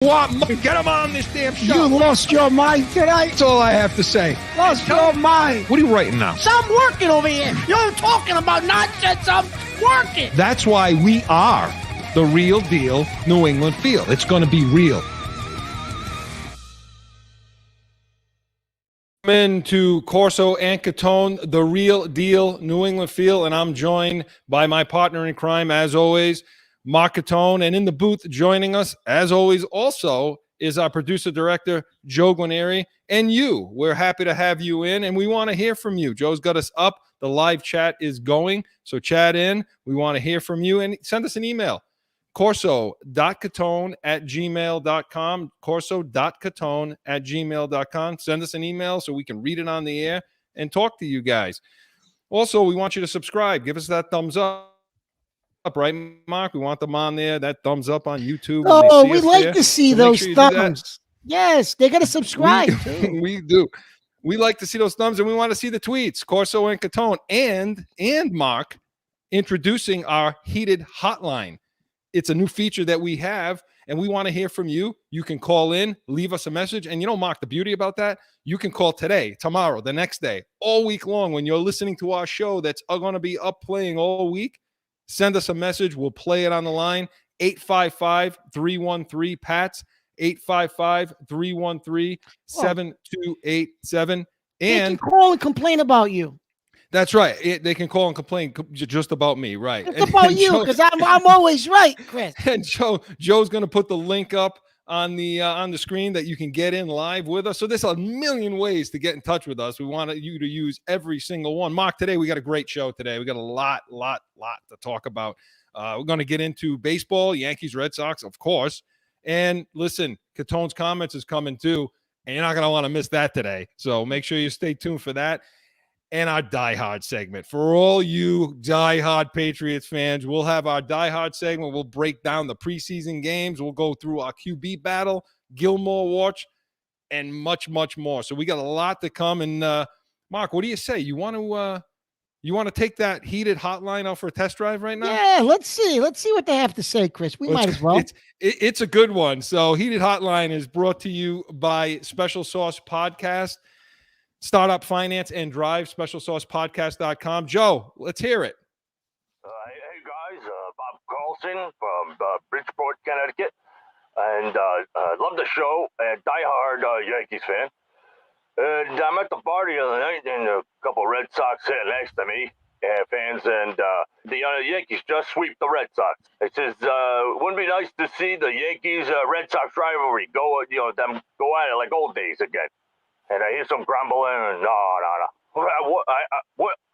Get him on this damn show. You lost your mind tonight? That's all I have to say. Lost your mind. What are you writing now? So I'm working over here. You're talking about nonsense. I'm working. That's why we are the real deal New England Feel. It's going to be real. Into Corso Catone, the real deal New England Feel, and I'm joined by my partner in crime, as always, Mark Catone, and in the booth joining us, as always, also is our producer director, Joe Guarnieri, and you. We're happy to have you in, and we want to hear from you. Joe's got us up. The live chat is going, so chat in. We want to hear from you, and send us an email, corso.catone@gmail.com, corso.catone@gmail.com. Send us an email so we can read it on the air and talk to you guys. Also, we want you to subscribe. Give us that thumbs up. Right, Mark? We want them on there. That thumbs up on YouTube. Oh, we like to see those thumbs. Yes, they're going to subscribe. We do. We like to see those thumbs, and we want to see the tweets. Corso and Catone, and Mark introducing our heated hotline. It's a new feature that we have, and we want to hear from you. You can call in, leave us a message, and you know, Mark, the beauty about that, you can call today, tomorrow, the next day, all week long when you're listening to our show that's going to be up playing all week. Send us a message. We'll play it on the line. 855-313-PATS, 855-313-7287. And they can call and complain about you. That's right. They can call and complain just about me, right? Just about you, because I'm always right, Chris. And Joe's going to put the link up on the screen that you can get in live with us. So there's a million ways to get in touch with us. We want you to use every single one. Mark, today we got a great show today. We got a lot to talk about. We're going to get into baseball, Yankees, Red Sox, of course. And listen, Catone's comments is coming too, and you're not going to want to miss that today. So make sure you stay tuned for that. And our Die Hard segment. For all you Die Hard Patriots fans, we'll have our Die Hard segment. We'll break down the preseason games. We'll go through our QB battle, Gilmore Watch, and much, much more. So we got a lot to come. And Mark, what do you say? You want to take that heated hotline out for a test drive right now? Yeah, let's see. Let's see what they have to say, Chris. We might as well. It's a good one. So Heated Hotline is brought to you by Special Sauce Podcast. Startup Finance and Drive, specialsaucepodcast.com. Joe, let's hear it. Hey, guys. Bob Carlson from Bridgeport, Connecticut. And love the show. And diehard Yankees fan. And I'm at the bar the other night, and a couple of Red Sox sitting next to me, fans. And the Yankees just sweep the Red Sox. It says, wouldn't it be nice to see the Yankees-Red Sox rivalry them go at it like old days again? And I hear some grumbling, and no. I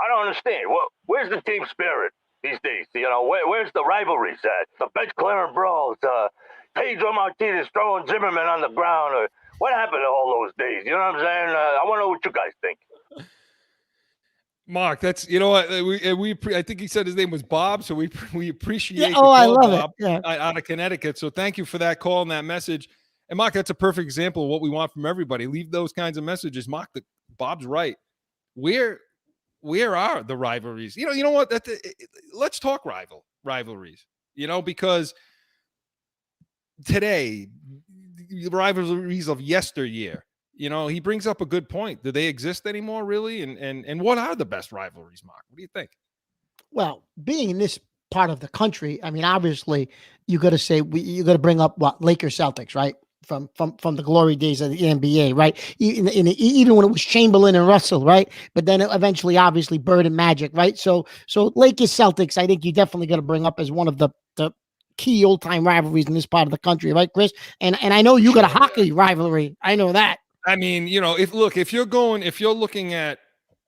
don't understand. Where's the team spirit these days? Where's the rivalries at? The bench clearing brawls, Pedro Martinez throwing Zimmerman on the ground. What happened to all those days? You know what I'm saying? I want to know what you guys think. Mark, that's what I think he said his name was Bob, so we appreciate. Yeah, I love Bob, it. Yeah. Out of Connecticut. So thank you for that call and that message. And Mark, that's a perfect example of what we want from everybody. Leave those kinds of messages. Mark, Bob's right. Where are the rivalries? You know what? Let's talk rivalries. Because today, the rivalries of yesteryear. He brings up a good point. Do they exist anymore, really? And what are the best rivalries, Mark? What do you think? Well, being in this part of the country, I mean, obviously, you got to say you got to bring up what Lakers Celtics, right? From the glory days of the NBA, right? Even when it was Chamberlain and Russell, right? But then eventually, obviously, Bird and Magic, right? So Lakers Celtics, I think you definitely got to bring up as one of the key old time rivalries in this part of the country, right, Chris? And I know you got a hockey rivalry. I know that. I mean, if you're looking at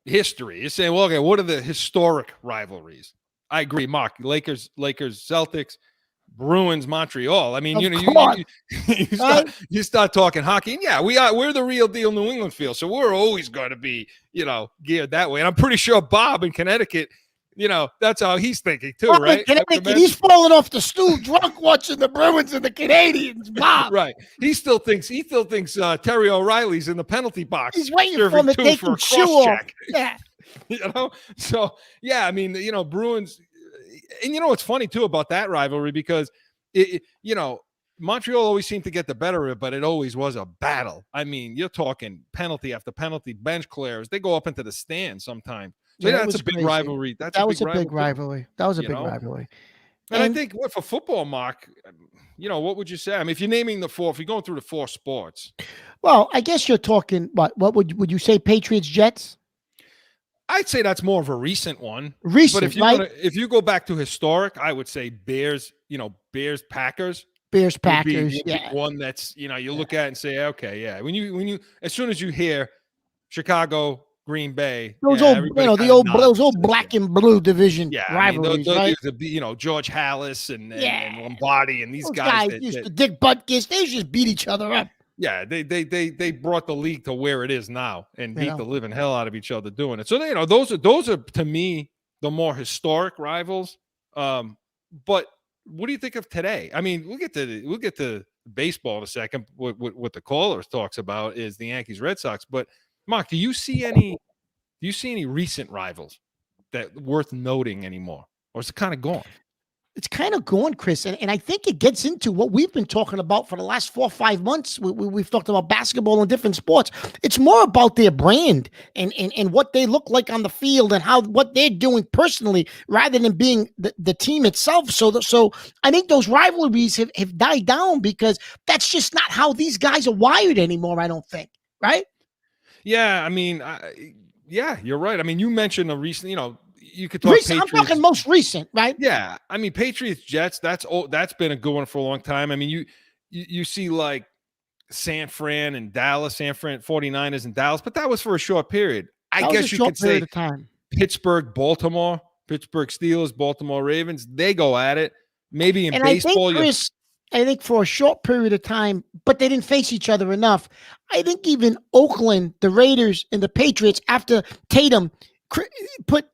history, you're saying, well, okay, what are the historic rivalries? I agree, Mark. Lakers, Celtics. Bruins, Montreal. I mean, you start talking hockey, and yeah, we're the real deal New England Feel, so we're always going to be, geared that way. And I'm pretty sure Bob in Connecticut, that's how he's thinking too, right? He's falling off the stool drunk watching the Bruins and the Canadians, Bob. Right. He still thinks Terry O'Reilly's in the penalty box. He's waiting for him to take his shoe off. Yeah. So yeah, I mean, Bruins. And it's funny too about that rivalry because Montreal always seemed to get the better of it, but it always was a battle. I mean, you're talking penalty after penalty, bench clears. They go up into the stands sometimes. So Yeah, it that's a was big crazy. rivalry. That was a big rivalry. rivalry. That was a you big know? rivalry. And I think for football, Mark, what would you say? I mean, if you're naming if you're going through the 4 sports. Well, I guess you're talking, what would you say, Patriots, Jets? I'd say that's more of a recent one. Recent, but if you go back to historic, I would say Bears, Bears, Packers. Bears, Packers, would be one that's, you look at and say, okay, yeah. When you as soon as you hear Chicago, Green Bay, those old black and blue division rivalries, right? George Hallis and Lombardi and these guys used to Dick Butkus. They just beat each other up. Yeah, they brought the league to where it is now and beat the living hell out of each other doing it. So those are to me the more historic rivals. But what do you think of today? I mean, we'll get to baseball in a second. What the caller talks about is the Yankees Red Sox. But Mark, do you see any recent rivals that worth noting anymore, or is it kind of gone? It's kind of gone, Chris, and I think it gets into what we've been talking about for the last 4 or 5 months. We've talked about basketball and different sports. It's more about their brand and what they look like on the field and what they're doing personally, rather than being the team itself. So I think those rivalries have died down because that's just not how these guys are wired anymore. I don't think, right? Yeah, I mean, you're right. I mean, you mentioned a recent, you could talk recent, I'm talking most recent, right? Yeah. I mean, Patriots, Jets, that's been a good one for a long time. I mean, you see like San Fran and Dallas, San Fran 49ers and Dallas, but that was for a short period. I guess you could say Pittsburgh, Baltimore, Pittsburgh Steelers, Baltimore Ravens, they go at it. Maybe in baseball. I think for a short period of time, but they didn't face each other enough. I think even Oakland, the Raiders, and the Patriots, after Tatum put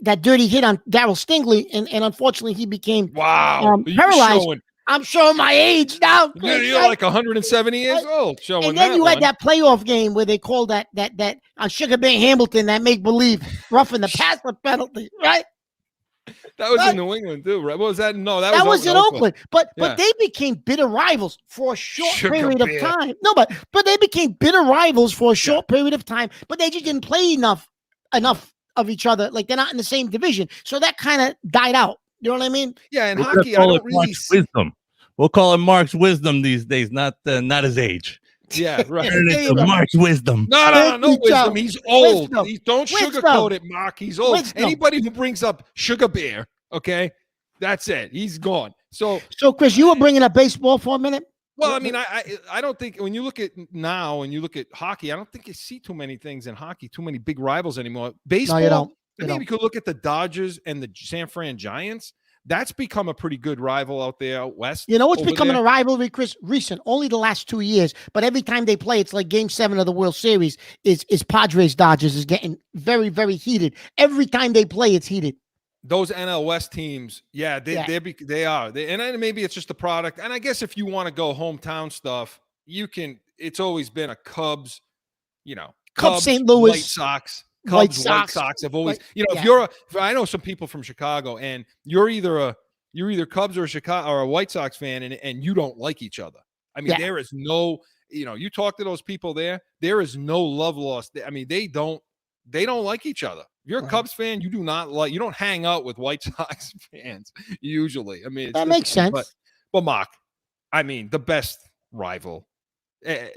that dirty hit on Darryl Stingley, and unfortunately he became paralyzed. I'm showing my age now. You're like 170 years old. And then you had that playoff game where they called that on Sugar Bear Hamilton, that make believe roughing the passer penalty, right? That was in New England too, right? What was that? No, that was in Oakland. But they became bitter rivals for a short period of time. No, but they became bitter rivals for a short period of time. But they just didn't play enough of each other. Like, they're not in the same division, so that kind of died out. You know what I mean? Yeah, in hockey, I don't really wisdom. We'll call it Mark's wisdom these days, not his age. Yeah, right. Mark's wisdom. No wisdom. He's old. Don't sugarcoat it, Mark. He's old. Anybody who brings up Sugar Bear, okay, that's it. He's gone. So Chris, you were bringing up baseball for a minute. Well, I mean, I don't think when you look at now and you look at hockey, I don't think you see too many things in hockey, too many big rivals anymore. Baseball, no, you don't. I think you could look at the Dodgers and the San Fran Giants. That's become a pretty good rival out there out west. You know what's becoming a rivalry, Chris? Recent, only the last 2 years. But every time they play, it's like Game 7 of the World Series. Is Padres Dodgers is getting very, very heated. Every time they play, it's heated. Those NL West teams, they are. And maybe it's just the product. And I guess if you want to go hometown stuff, you can. It's always been a Cubs, Cubs, St. Louis, White Sox. White Sox have always, if I know some people from Chicago, and you're either Cubs or a White Sox fan, and you don't like each other. I mean, there is no, you talk to those people there is no love lost. I mean, they don't like each other. If you're a Cubs fan, you don't hang out with White Sox fans usually. I mean, that makes sense. But Mark, I mean, the best rival. Hands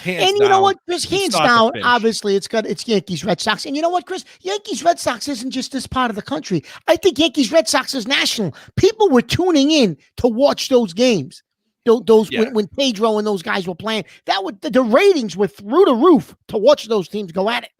and you know what, Chris? Hands down, obviously, it's Yankees Red Sox. And you know what, Chris? Yankees Red Sox isn't just this part of the country. I think Yankees Red Sox is national. People were tuning in to watch those games. When Pedro and those guys were playing, the ratings were through the roof to watch those teams go at it.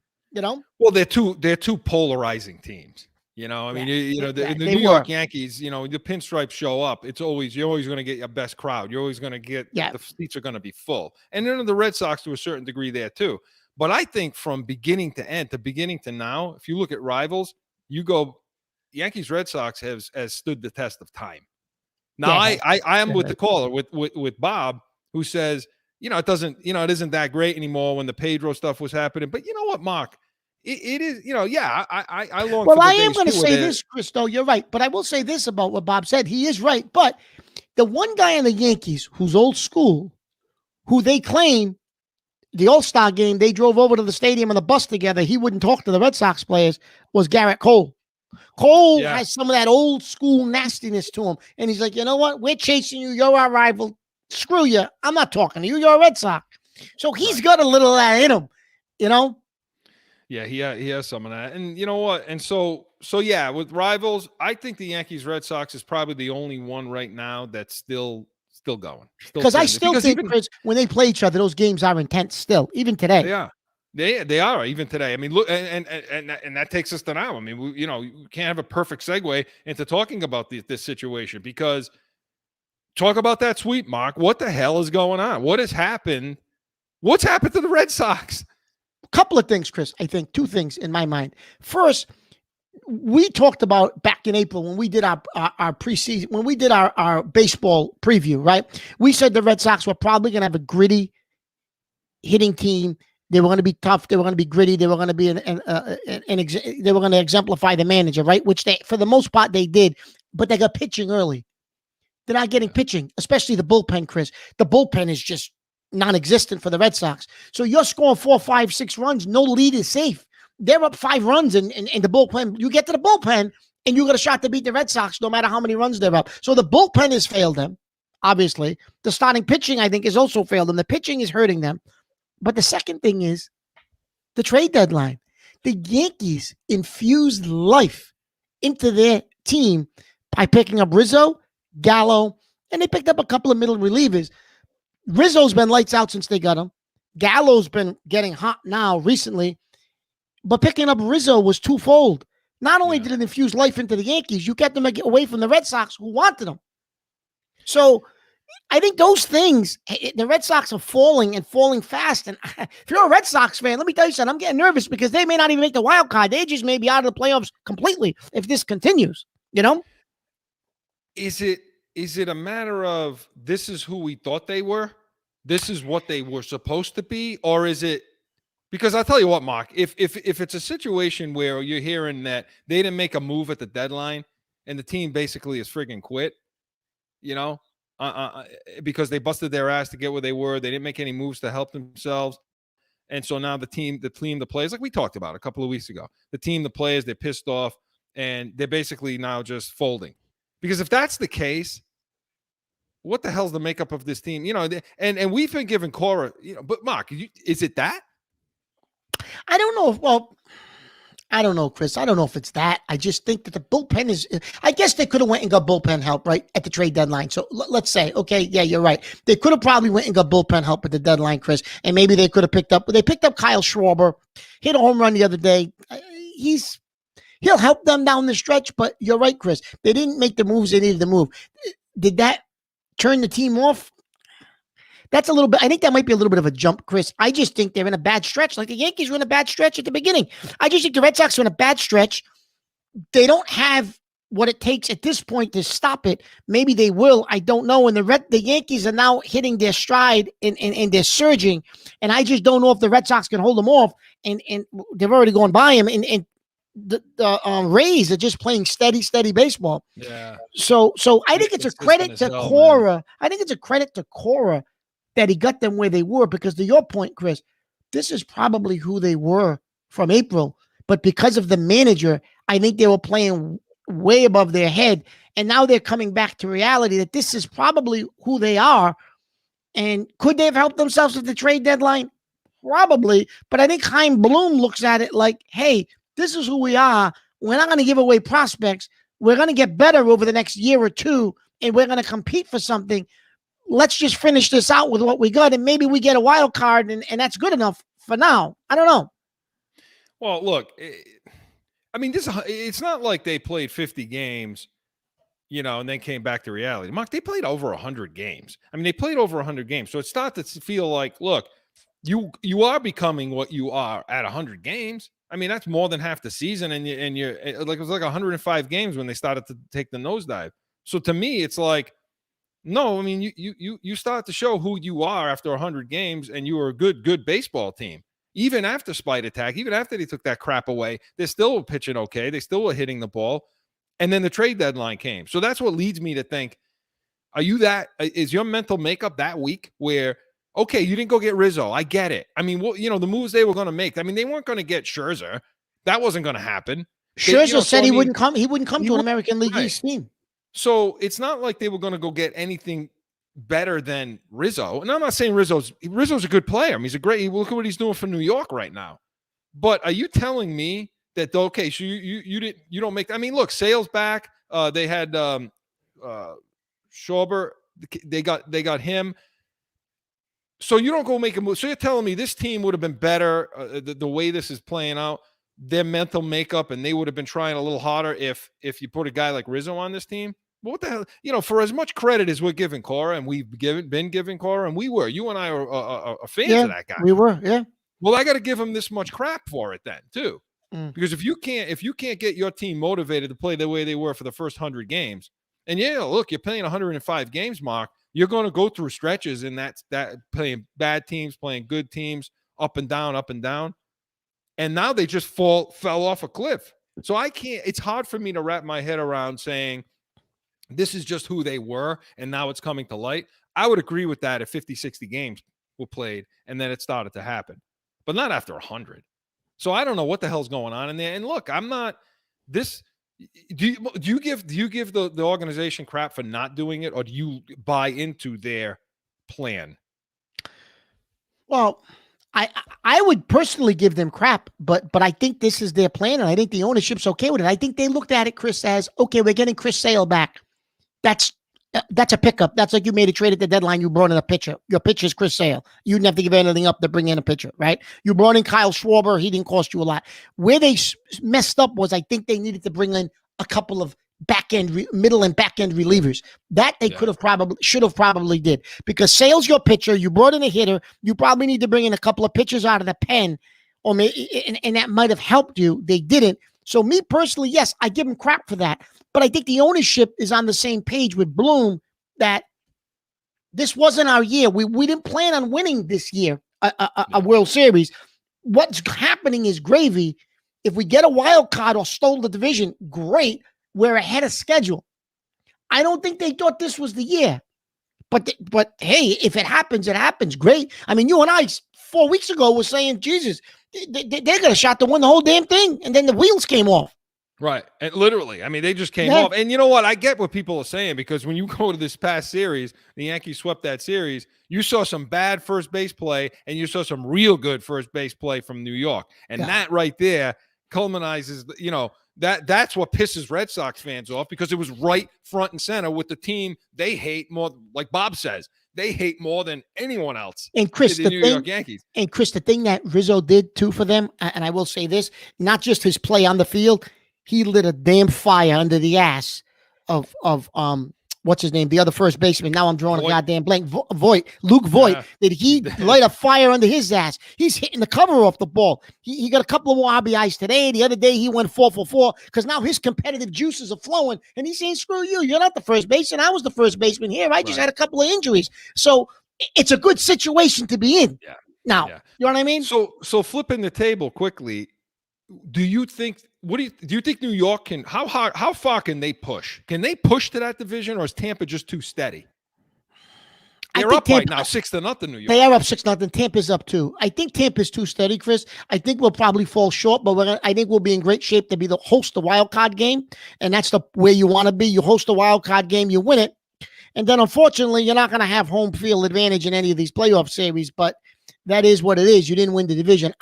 Well, they're two polarizing teams. I mean, the New York Yankees, the pinstripes show up. You're always going to get your best crowd. You're always going to get the seats are going to be full. And then the Red Sox to a certain degree there too. But I think from beginning to end, to beginning to now, if you look at rivals, you go Yankees Red Sox has stood the test of time. Now I am with the caller with Bob, who says, it isn't that great anymore when the Pedro stuff was happening. But you know what, Mark? It is, I long. Well, I am going to say this, Chris, though. You're right. But I will say this about what Bob said. He is right. But The one guy on the Yankees who's old school, who they claim the All-Star game, they drove over to the stadium on the bus together. He wouldn't talk to the Red Sox players, was Garrett Cole. Cole has some of that old school nastiness to him. And he's like, you know what? We're chasing you. You're our rival. Screw you. I'm not talking to you. You're a Red Sox. So he's got a little of that in him, you know? Yeah, he has some of that. And you know what? And so yeah, with rivals, I think the Yankees Red Sox is probably the only one right now that's still going. Because I still think, Chris, when they play each other, those games are intense still, even today. They are. They are even today. I mean, look, and that takes us to now. I mean, we can't have a perfect segue into talking about this situation, because talk about that sweep, Mark. What the hell is going on? What has happened? What's happened to the Red Sox? A couple of things, Chris. I think two things in my mind. First, we talked about back in April when we did our preseason, when we did our baseball preview, right? We said the Red Sox were probably going to have a gritty hitting team. They were going to be tough. They were going to be gritty. They were going to be they were going to exemplify the manager, right? Which they, for the most part, they did. But they got pitching early. They're not getting pitching, especially the bullpen, Chris. The bullpen is just non-existent for the Red Sox. So you're scoring 4, 5, 6 runs. No lead is safe. They're up 5 runs in the bullpen. You get to the bullpen, and you got a shot to beat the Red Sox no matter how many runs they're up. So the bullpen has failed them, obviously. The starting pitching, I think, has also failed them. The pitching is hurting them. But the second thing is the trade deadline. The Yankees infused life into their team by picking up Rizzo, Gallo, and they picked up a couple of middle relievers. Rizzo's been lights out since they got him. Gallo's been getting hot now recently. But picking up Rizzo was twofold. Not only did it infuse life into the Yankees, you get them away from the Red Sox who wanted them. So I think those things, the Red Sox are falling and falling fast. And if you're a Red Sox fan, let me tell you something, I'm getting nervous because they may not even make the wild card. They just may be out of the playoffs completely if this continues, you know? Is it a matter of this is who we thought they were? This is what they were supposed to be? Or is it, because I'll tell you what, Mark, if it's a situation where you're hearing that they didn't make a move at the deadline and the team basically is friggin' quit, you know, because they busted their ass to get where they were. They didn't make any moves to help themselves. And so now the players, like we talked about a couple of weeks ago, the players, they're pissed off and they're basically now just folding. Because if that's the case, what the hell's the makeup of this team? You know, and we've been giving Cora, you know, but Mark, is it that? I don't know. I don't know, Chris. I don't know if it's that. I just think that the bullpen is, I guess they could have went and got bullpen help, right, at the trade deadline. So let's say, okay, yeah, you're right. They could have probably went and got bullpen help at the deadline, Chris, and maybe they could have picked up Kyle Schwarber, hit a home run the other day. He'll help them down the stretch, but you're right, Chris. They didn't make the moves they needed to move. Did that turn the team off? That's a little bit, I think that might be a little bit of a jump, Chris. I just think they're in a bad stretch. Like the Yankees were in a bad stretch at the beginning. I just think the Red Sox are in a bad stretch. They don't have what it takes at this point to stop it. Maybe they will. I don't know. And the Yankees are now hitting their stride and they're surging. And I just don't know if the Red Sox can hold them off. And they've already gone by them. And the Rays are just playing steady baseball. Yeah. So I think it's a credit to Cora. I think it's a credit to Cora that he got them where they were, because to your point, Chris, this is probably who they were from April. But because of the manager, I think they were playing way above their head. And now they're coming back to reality that this is probably who they are. And could they have helped themselves at the trade deadline? Probably. But I think Chaim Bloom looks at it like, hey, this is who we are. We're not going to give away prospects. We're going to get better over the next year or two, and we're going to compete for something. Let's just finish this out with what we got, and maybe we get a wild card, and that's good enough for now. I don't know. Well, look, I mean, it's not like they played 50 games, you know, and then came back to reality. Mark, they played over 100 games. I mean, they played over 100 games. So it's not to feel like, look, you are becoming what you are at 100 games. I mean, that's more than half the season, and you're like, it was like 105 games when they started to take the nosedive. So to me, it's like, no, I mean, you start to show who you are after 100 games, and you were a good baseball team. Even after Spite Attack, even after they took that crap away, they still were pitching okay. They still were hitting the ball. And then the trade deadline came. So that's what leads me to think, Are you that? Is your mental makeup that weak where, okay, you didn't go get Rizzo. I get it. I mean, well, the moves they were going to make. I mean, they weren't going to get Scherzer. That wasn't going to happen. Scherzer said so, he wouldn't come. He wouldn't come he to an wouldn't, American League right. East team. So it's not like they were going to go get anything better than Rizzo. And I'm not saying Rizzo's a good player. I mean, look at what he's doing for New York right now. But are you telling me that, okay, so you don't make, I mean, look, Sale's back. They had Schauber. They got him. So you don't go make a move. So you're telling me this team would have been better the way this is playing out, their mental makeup, and they would have been trying a little harder if you put a guy like Rizzo on this team? Well, what the hell? For as much credit as we're giving Cora, and we've been giving Cora, and you and I are fans of that guy. We were, yeah. Well, I got to give him this much crap for it then too, because if you can't get your team motivated to play the way they were for the first 100 games, and look, you're playing 105 games, Mark. You're going to go through stretches in that playing bad teams, playing good teams, up and down, and now they just fell off a cliff. So I can't. It's hard for me to wrap my head around saying this is just who they were, and now it's coming to light. I would agree with that if 50, 60 games were played, and then it started to happen, but not after 100. So I don't know what the hell's going on in there. And look, I'm not this. Do you give the organization crap for not doing it, or do you buy into their plan? Well, I would personally give them crap, but I think this is their plan, and I think the ownership's okay with it. I think they looked at it, Chris, as okay, we're getting Chris Sale back. That's a pickup. That's like you made a trade at the deadline. You brought in a pitcher. Your pitcher is Chris Sale. You didn't have to give anything up to bring in a pitcher, right? You brought in Kyle Schwarber. He didn't cost you a lot. Where they messed up was I think they needed to bring in a couple of middle and back end relievers that they should have probably did, because Sale's your pitcher. You brought in a hitter. You probably need to bring in a couple of pitchers out of the pen, or maybe, and that might have helped you. They didn't. So me personally, yes, I give them crap for that. But I think the ownership is on the same page with Bloom that this wasn't our year. We didn't plan on winning this year a World Series. What's happening is gravy. If we get a wild card or stole the division, great. We're ahead of schedule. I don't think they thought this was the year. But hey, if it happens, it happens. Great. I mean, you and I 4 weeks ago were saying, Jesus, they got a shot to win the whole damn thing. And then the wheels came off. Right. And literally, I mean, they just came off. And you know what? I get what people are saying, because when you go to this past series, the Yankees swept that series, you saw some bad first base play and you saw some real good first base play from New York. And that right there culminizes, that's what pisses Red Sox fans off, because it was right front and center with the team they hate more, like Bob says. They hate more than anyone else. And Chris, the New York Yankees. And Chris, the thing that Rizzo did too for them, and I will say this, not just his play on the field, he lit a damn fire under the ass of what's his name, the other first baseman. Now I'm drawing a goddamn blank. Luke Voit. Did he light a fire under his ass? He's hitting the cover off the ball. He got a couple of more RBIs today. The other day he went 4 for 4 because now his competitive juices are flowing. And he's saying, screw you. You're not the first baseman. I was the first baseman here. I just had a couple of injuries. So it's a good situation to be in. Yeah. Now, you know what I mean? So flipping the table quickly, do you think New York can, how far can they push? Can they push to that division, or is Tampa just too steady? They're up right now 6-0, New York. They are up 6-0. Tampa's up 2. I think Tampa's too steady, Chris. I think we'll probably fall short, but I think we'll be in great shape to be the host the wild card game, and that's the way you want to be. You host a wild card game, you win it, and then unfortunately you're not going to have home field advantage in any of these playoff series, but that is what it is. You didn't win the division.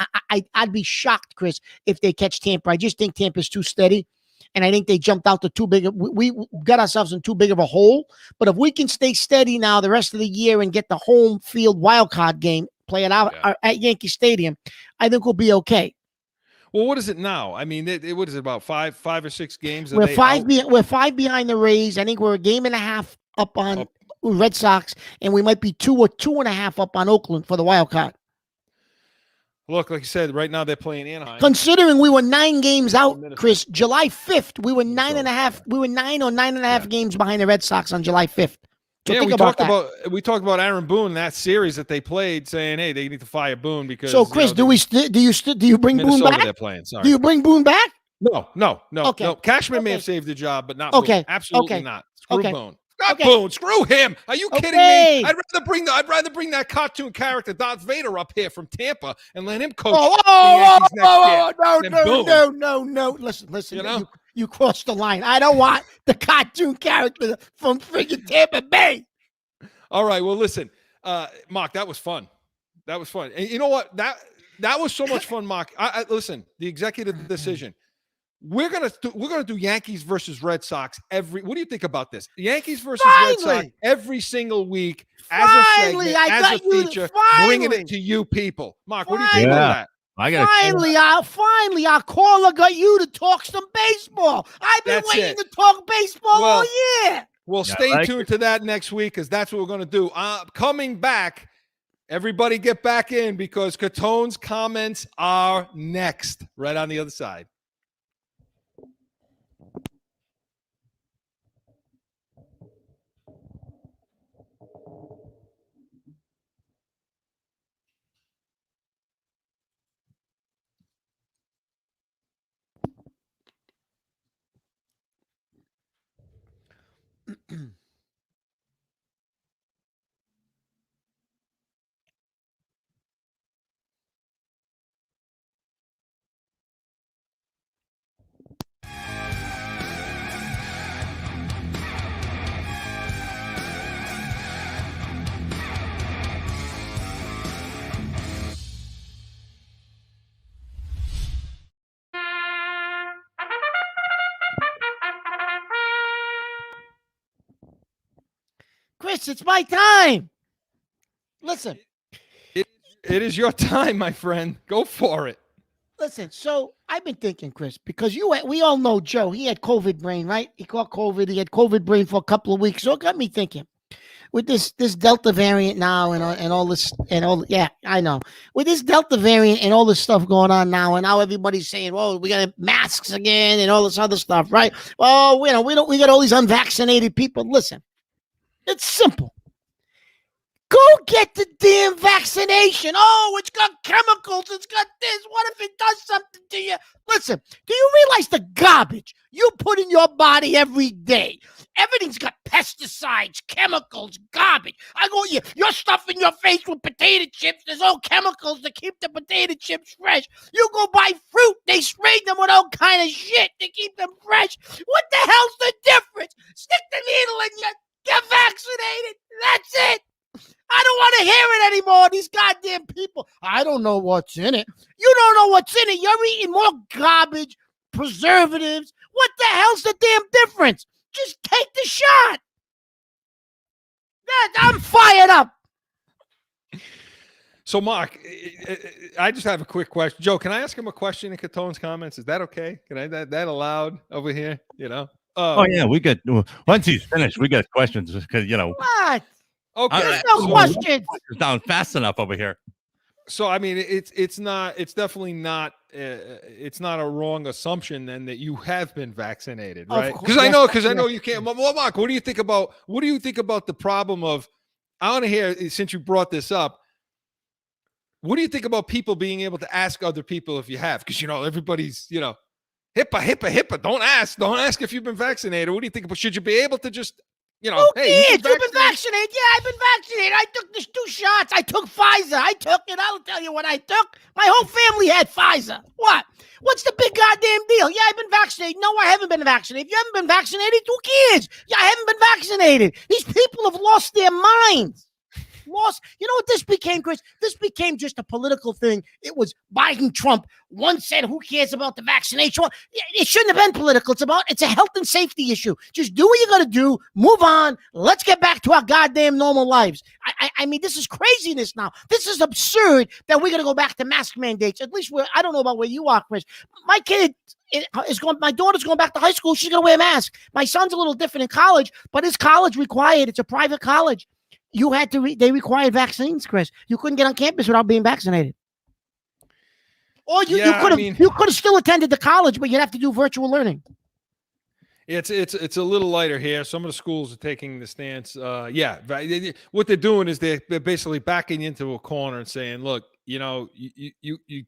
I'd be shocked, Chris, if they catch Tampa. I just think Tampa's too steady, and I think they jumped out to too big. We got ourselves in too big of a hole. But if we can stay steady now the rest of the year and get the home field wild card game, play it out at Yankee Stadium, I think we'll be okay. Well, what is it now? I mean, what is it, about five or 6 games? We're 5 behind the Rays. I think we're a game and a half up on Red Sox, and we might be 2 or 2.5 up on Oakland for the wild card. Look, like you said, right now they're playing Anaheim. Considering we were 9 games out, Chris, July 5th, we were 9.5. We were 9 or 9.5 games behind the Red Sox on July 5th. So we talked about Aaron Boone, that series that they played, saying, hey, they need to fire Boone because. So, Chris, do you bring Minnesota Boone back? They're playing. Sorry. Do you bring Boone back? No. Okay. No. Cashman may have saved the job, but not Okay. Boone. Absolutely not. Screw Boone. Not Okay. Boone. Screw him. Are you kidding Okay. me? I'd rather bring that cartoon character Darth Vader up here from Tampa and let him coach Oh, the Yankees next year. no. Listen. You know? You crossed the line. I don't want the cartoon character from friggin' Tampa Bay. All right. Well, listen, Mark, that was fun. That was fun. And you know what? That was so much fun, Mark. Listen, the executive decision. We're gonna do Yankees versus Red Sox every. What do you think about this? Yankees versus Red Sox every single week as a segment, as a feature, bringing it to you people. Mark, what do you think about that? Finally, our caller got you to talk some baseball. I've been waiting to talk baseball all year. Well, stay tuned to that next week because that's what we're going to do. Coming back, everybody get back in because Catone's comments are next, right on the other side. Chris, it's my time. Listen. It is your time, my friend. Go for it. Listen, so I've been thinking, Chris, because we all know Joe. He had COVID brain, right? He caught COVID. He had COVID brain for a couple of weeks. So it got me thinking. With this Delta variant now and all this yeah, I know. With this Delta variant and all this stuff going on now, and now everybody's saying, "Well, we got masks again and all this other stuff," right? Well, we got all these unvaccinated people. Listen, it's simple. Go get the damn vaccination. Oh, it's got chemicals. It's got this. What if it does something to you? Listen, do you realize the garbage you put in your body every day? Everything's got pesticides, chemicals, garbage. I go, you're stuffing your face with potato chips. There's all chemicals to keep the potato chips fresh. You go buy fruit. They spray them with all kind of shit to keep them fresh. What the hell's the difference? Stick the needle in you. Get vaccinated. That's it. I don't want to hear it anymore. These goddamn people. I don't know what's in it. You don't know what's in it. You're eating more garbage, preservatives. What the hell's the damn difference? Just take the shot. I'm fired up. So, Mark, I just have a quick question. Joe, can I ask him a question in Catone's comments? Is that okay? Can I that allowed over here? You know? Oh yeah, we got once he's finished, we got questions because What? Okay. There's no questions. It's down fast enough over here. So I mean, it's definitely not it's not a wrong assumption then that you have been vaccinated, right? Because I know you can't. Well, Mark, what do you think about the problem of? I want to hear, since you brought this up. What do you think about people being able to ask other people if you have? Because everybody's HIPAA. Don't ask if you've been vaccinated. What do you think about? Should you be able to just Who cares? You've been vaccinated. Yeah, I've been vaccinated. I took the 2 shots. I took Pfizer. I took it. I'll tell you what I took. My whole family had Pfizer. What? What's the big goddamn deal? Yeah, I've been vaccinated. No, I haven't been vaccinated. If you haven't been vaccinated, who cares? Yeah, I haven't been vaccinated. These people have lost their minds. You know what this became, Chris? This became just a political thing. It was Biden, Trump. One said, who cares about the vaccination? It shouldn't have been political. It's a health and safety issue. Just do what you got to do. Move on. Let's get back to our goddamn normal lives. I mean, this is craziness now. This is absurd that we're going to go back to mask mandates. At least I don't know about where you are, Chris. My daughter's going back to high school. She's going to wear a mask. My son's a little different in college, but his college required. It's a private college. They required vaccines, Chris. You couldn't get on campus without being vaccinated. Or you could have still attended the college, but you'd have to do virtual learning. It's a little lighter here. Some of the schools are taking the stance. What they're doing is they're basically backing into a corner and saying, look, you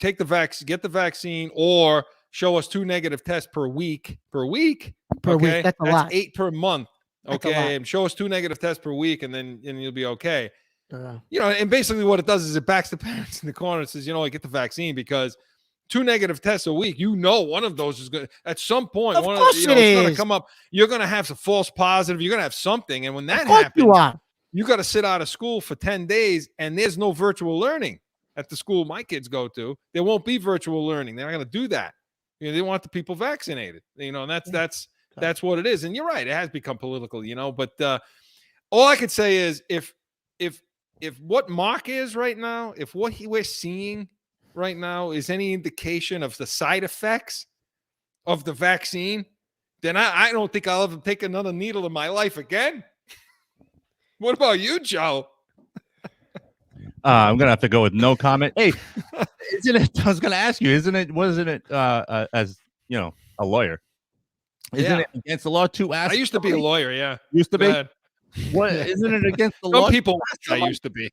take the get the vaccine, or show us 2 negative tests per week. That's a lot. 8 per month. That's a lot. Okay, and show us 2 negative tests per week, and you'll be okay. Uh, You know, and basically what it does is it backs the parents in the corner and says, you know, like, get the vaccine, because 2 negative tests a week, you know, one of those is going to, at some point, Of one course you know, it it's going to is. come up. You're going to have a false positive. You're going to have something. And when that of course you happens, are. you got to sit out of school for 10 days, and there's no virtual learning at the school my kids go to. There won't be virtual learning. They're not going to do that. You know, they want the people vaccinated, you know, and that's what it is. And you're right. It has become political, you know, but all I could say is if what Mark is right now, if what we're seeing right now is any indication of the side effects of the vaccine, then I don't think I'll ever take another needle in my life again. What about you, Joe? I'm gonna have to go with no comment. Hey, isn't it? I was gonna ask you, wasn't it? As you know, a lawyer, isn't it against the law to ask? I used to be a lawyer. Yeah, Used to Go be. ahead. What isn't it against the Some law? people I used to be.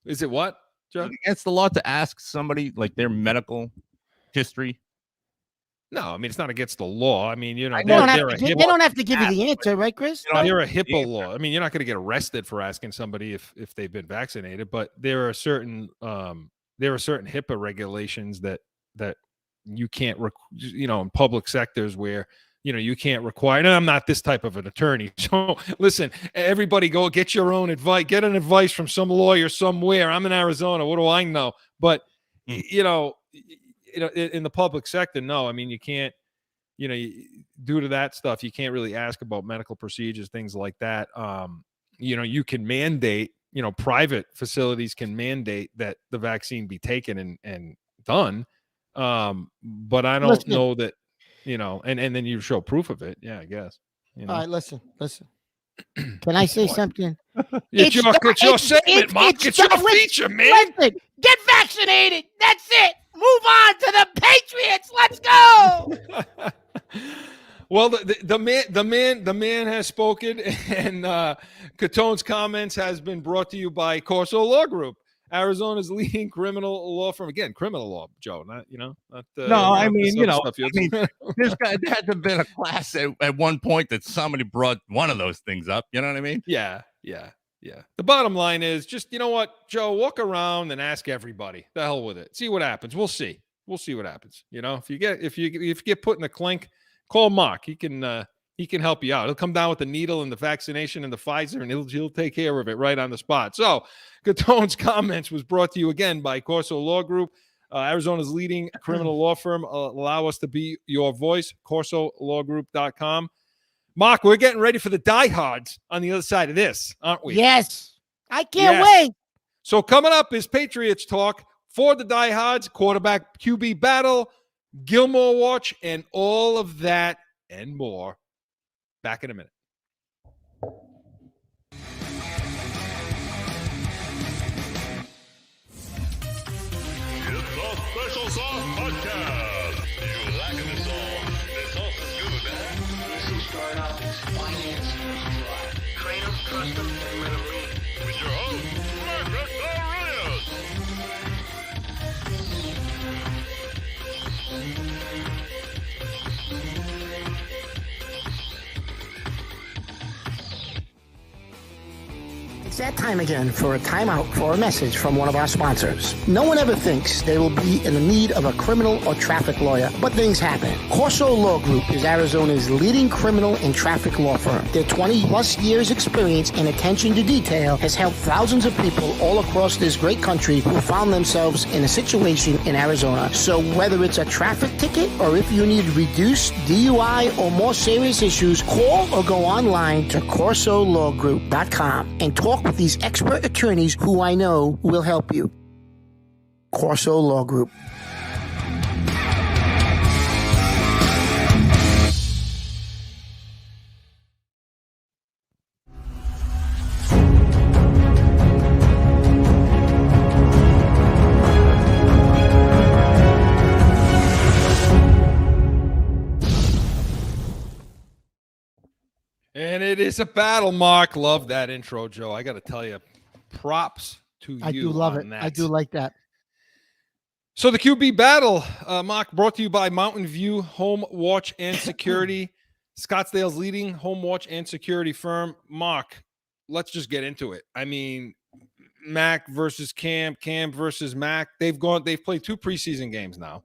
Is it what, Joe? Against the law to ask somebody like their medical history? No, I mean, it's not against the law. I mean, you know, They don't, have they're to, a they HIPAA, don't have to give you the answer, right, Chris? they're a HIPAA law. I mean, you're not going to get arrested for asking somebody if they've been vaccinated, but there are certain HIPAA regulations that you can't, you know, in public sectors where, you know, you can't require. And I'm not this type of an attorney, so listen, everybody, go get your own advice. Get an advice from some lawyer somewhere. I'm in Arizona. What do I know? But you know, in the public sector, no. I mean, you can't. You know, due to that stuff, you can't really ask about medical procedures, things like that. You know, you can mandate. You know, private facilities can mandate that the vaccine be taken and done. But I don't know that. You know, and then you show proof of it. Yeah, I guess. You know? All right, listen. Can I say something? It's your segment, Mark. It's your feature, man. Listen, get vaccinated. That's it. Move on to the Patriots. Let's go. Well, the man has spoken, and Catone's comments has been brought to you by Corso Law Group, Arizona's leading criminal law firm. Again, criminal law, Joe. Not No, I mean, you know, stuff there's had to have been a class at one point that somebody brought one of those things up. You know what I mean? Yeah. The bottom line is just, you know what, Joe, walk around and ask everybody. The hell with it. See what happens. We'll see what happens. You know, if you get put in the clink, call Mark. He can help you out. He'll come down with the needle and the vaccination and the Pfizer, and he'll take care of it right on the spot. So Catone's comments was brought to you again by Corso Law Group, Arizona's leading criminal law firm. Allow us to be your voice. CorsoLawGroup.com. Mark, we're getting ready for the diehards on the other side of this, aren't we? Yes. I can't wait. So coming up is Patriots talk for the diehards, quarterback QB battle, Gilmore Watch, and all of that and more. Back in a minute. It's the Special Sauce Podcast. You lacking the song. The sauce is good, huh? This is startup, finance, train them, trust them, and let them lead. With your host, Marcus Aurelius. It's that time again for a timeout for a message from one of our sponsors. No one ever thinks they will be in the need of a criminal or traffic lawyer, but things happen. Corso Law Group is Arizona's leading criminal and traffic law firm. Their 20-plus years experience and attention to detail has helped thousands of people all across this great country who found themselves in a situation in Arizona. So whether it's a traffic ticket or if you need reduced DUI or more serious issues, call or go online to CorsoLawGroup.com and talk with these expert attorneys who I know will help you. Corso Law Group. And it is a battle, Mark. Love that intro, Joe. I got to tell you, props to you. I do love it. That. I do like that. So the QB battle, Mark, brought to you by Mountain View Home Watch and Security. Scottsdale's leading home watch and security firm. Mark, let's just get into it. I mean, Mac versus Cam versus Mac. They've played 2 preseason games now.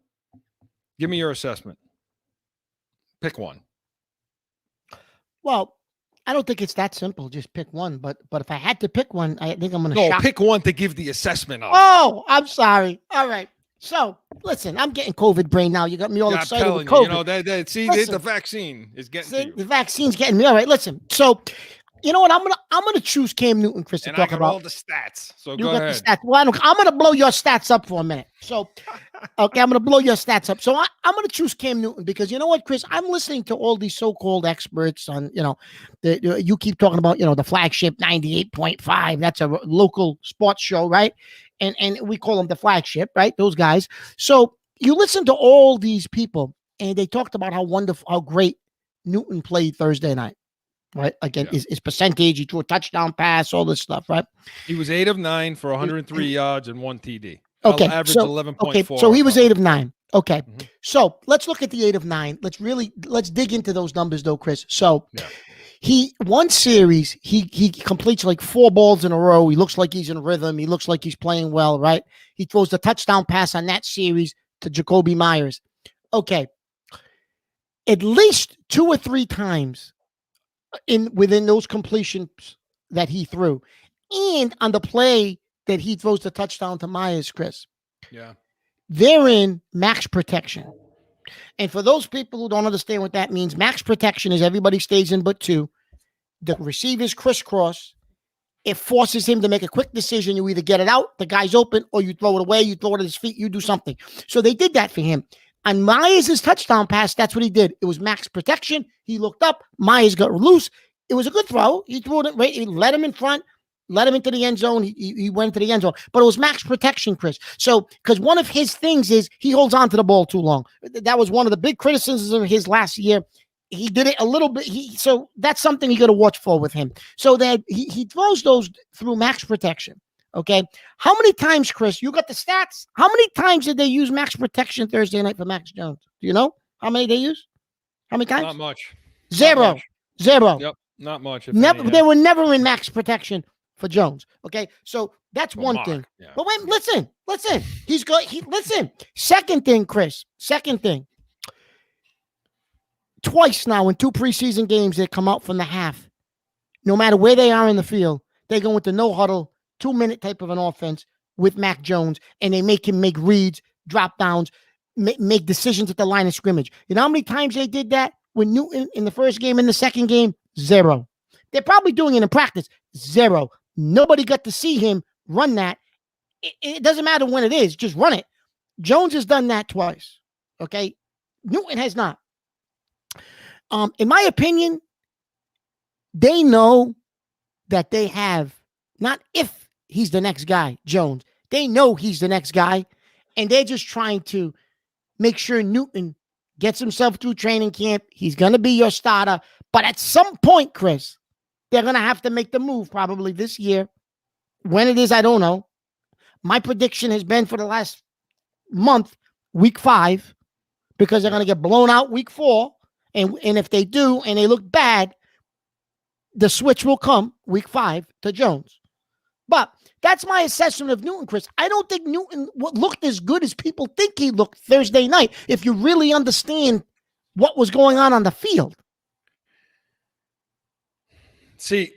Give me your assessment. Pick one. Well, I don't think it's that simple. Just pick one. But if I had to pick one, I think I'm going to No, shock. pick one to give the assessment of. Oh, I'm sorry. All right. So listen, I'm getting COVID brain now. You got me all Yeah, excited with I'm COVID. telling you, see, Listen. the vaccine is getting to See, you. the vaccine's getting me. All right, listen. So, you know what? I'm gonna choose Cam Newton, Chris, to And I talk got about. all the stats. So You go got ahead. the stats. Well, I'm gonna blow your stats up for a minute. So, okay, I'm gonna blow your stats up. So I'm gonna choose Cam Newton because you know what, Chris? I'm listening to all these so-called experts on, you keep talking about, the flagship 98.5. That's a local sports show, right? And we call them the flagship, right? Those guys. So you listen to all these people, and they talked about how wonderful, how great Newton played Thursday night. Right. Again, Yeah. his percentage, he threw a touchdown pass, all this stuff, right? He was 8 of 9 for 103 yards and 1 TD. Okay. Average so, 11.4. okay. So he was 8 of 9. Okay. Mhm. So let's look at the 8 of 9. Let's dig into those numbers though, Chris. So he one series, he completes like 4 balls in a row. He looks like he's in rhythm. He looks like he's playing well, right? He throws the touchdown pass on that series to Jacoby Myers. Okay. At least 2 or 3 times within those completions that he threw, and on the play that he throws the touchdown to Myers, Chris. Yeah. They're in max protection. And for those people who don't understand what that means, max protection is everybody stays in but 2. The receivers crisscross. It forces him to make a quick decision. You either get it out, the guy's open, or you throw it away, you throw it at his feet, you do something. So they did that for him. On Myers' touchdown pass, that's what he did. It was max protection. He looked up. Myers got loose. It was a good throw. He threw it right. He let him in front, let him into the end zone. He went to the end zone. But it was max protection, Chris. So, because one of his things is he holds on to the ball too long. That was one of the big criticisms of his last year. He did it a little bit. So that's something you got to watch for with him. So that he throws those through max protection. Okay. How many times, Chris, you got the stats? How many times did they use max protection Thursday night for Max Jones? Do you know how many they used? How many times? Not much. Zero. Not much. Zero. Yep. Not much. Never. They were never in max protection for Jones. Okay. So that's For one Mark, thing. yeah. But wait, listen. He's got, listen. Second thing, Chris. Second thing. Twice now in 2 preseason games, they come out from the half. No matter where they are in the field, they go into no huddle, 2-minute type of an offense with Mac Jones, and they make him make reads, drop downs, make decisions at the line of scrimmage. You know how many times they did that with Newton in the first game and the second game? 0. They're probably doing it in practice. 0. Nobody got to see him run that. It doesn't matter when it is, just run it. Jones has done that twice. Okay. Newton has not. In my opinion, they know that they have, not if he's the next guy, Jones. They know he's the next guy, and they're just trying to make sure Newton gets himself through training camp. He's going to be your starter. But at some point, Chris, they're going to have to make the move probably this year. When it is, I don't know. My prediction has been for the last month, week 5, because they're going to get blown out week 4. And if they do and they look bad, the switch will come week 5 to Jones. But that's my assessment of Newton, Chris. I don't think Newton looked as good as people think he looked Thursday night, if you really understand what was going on the field. See,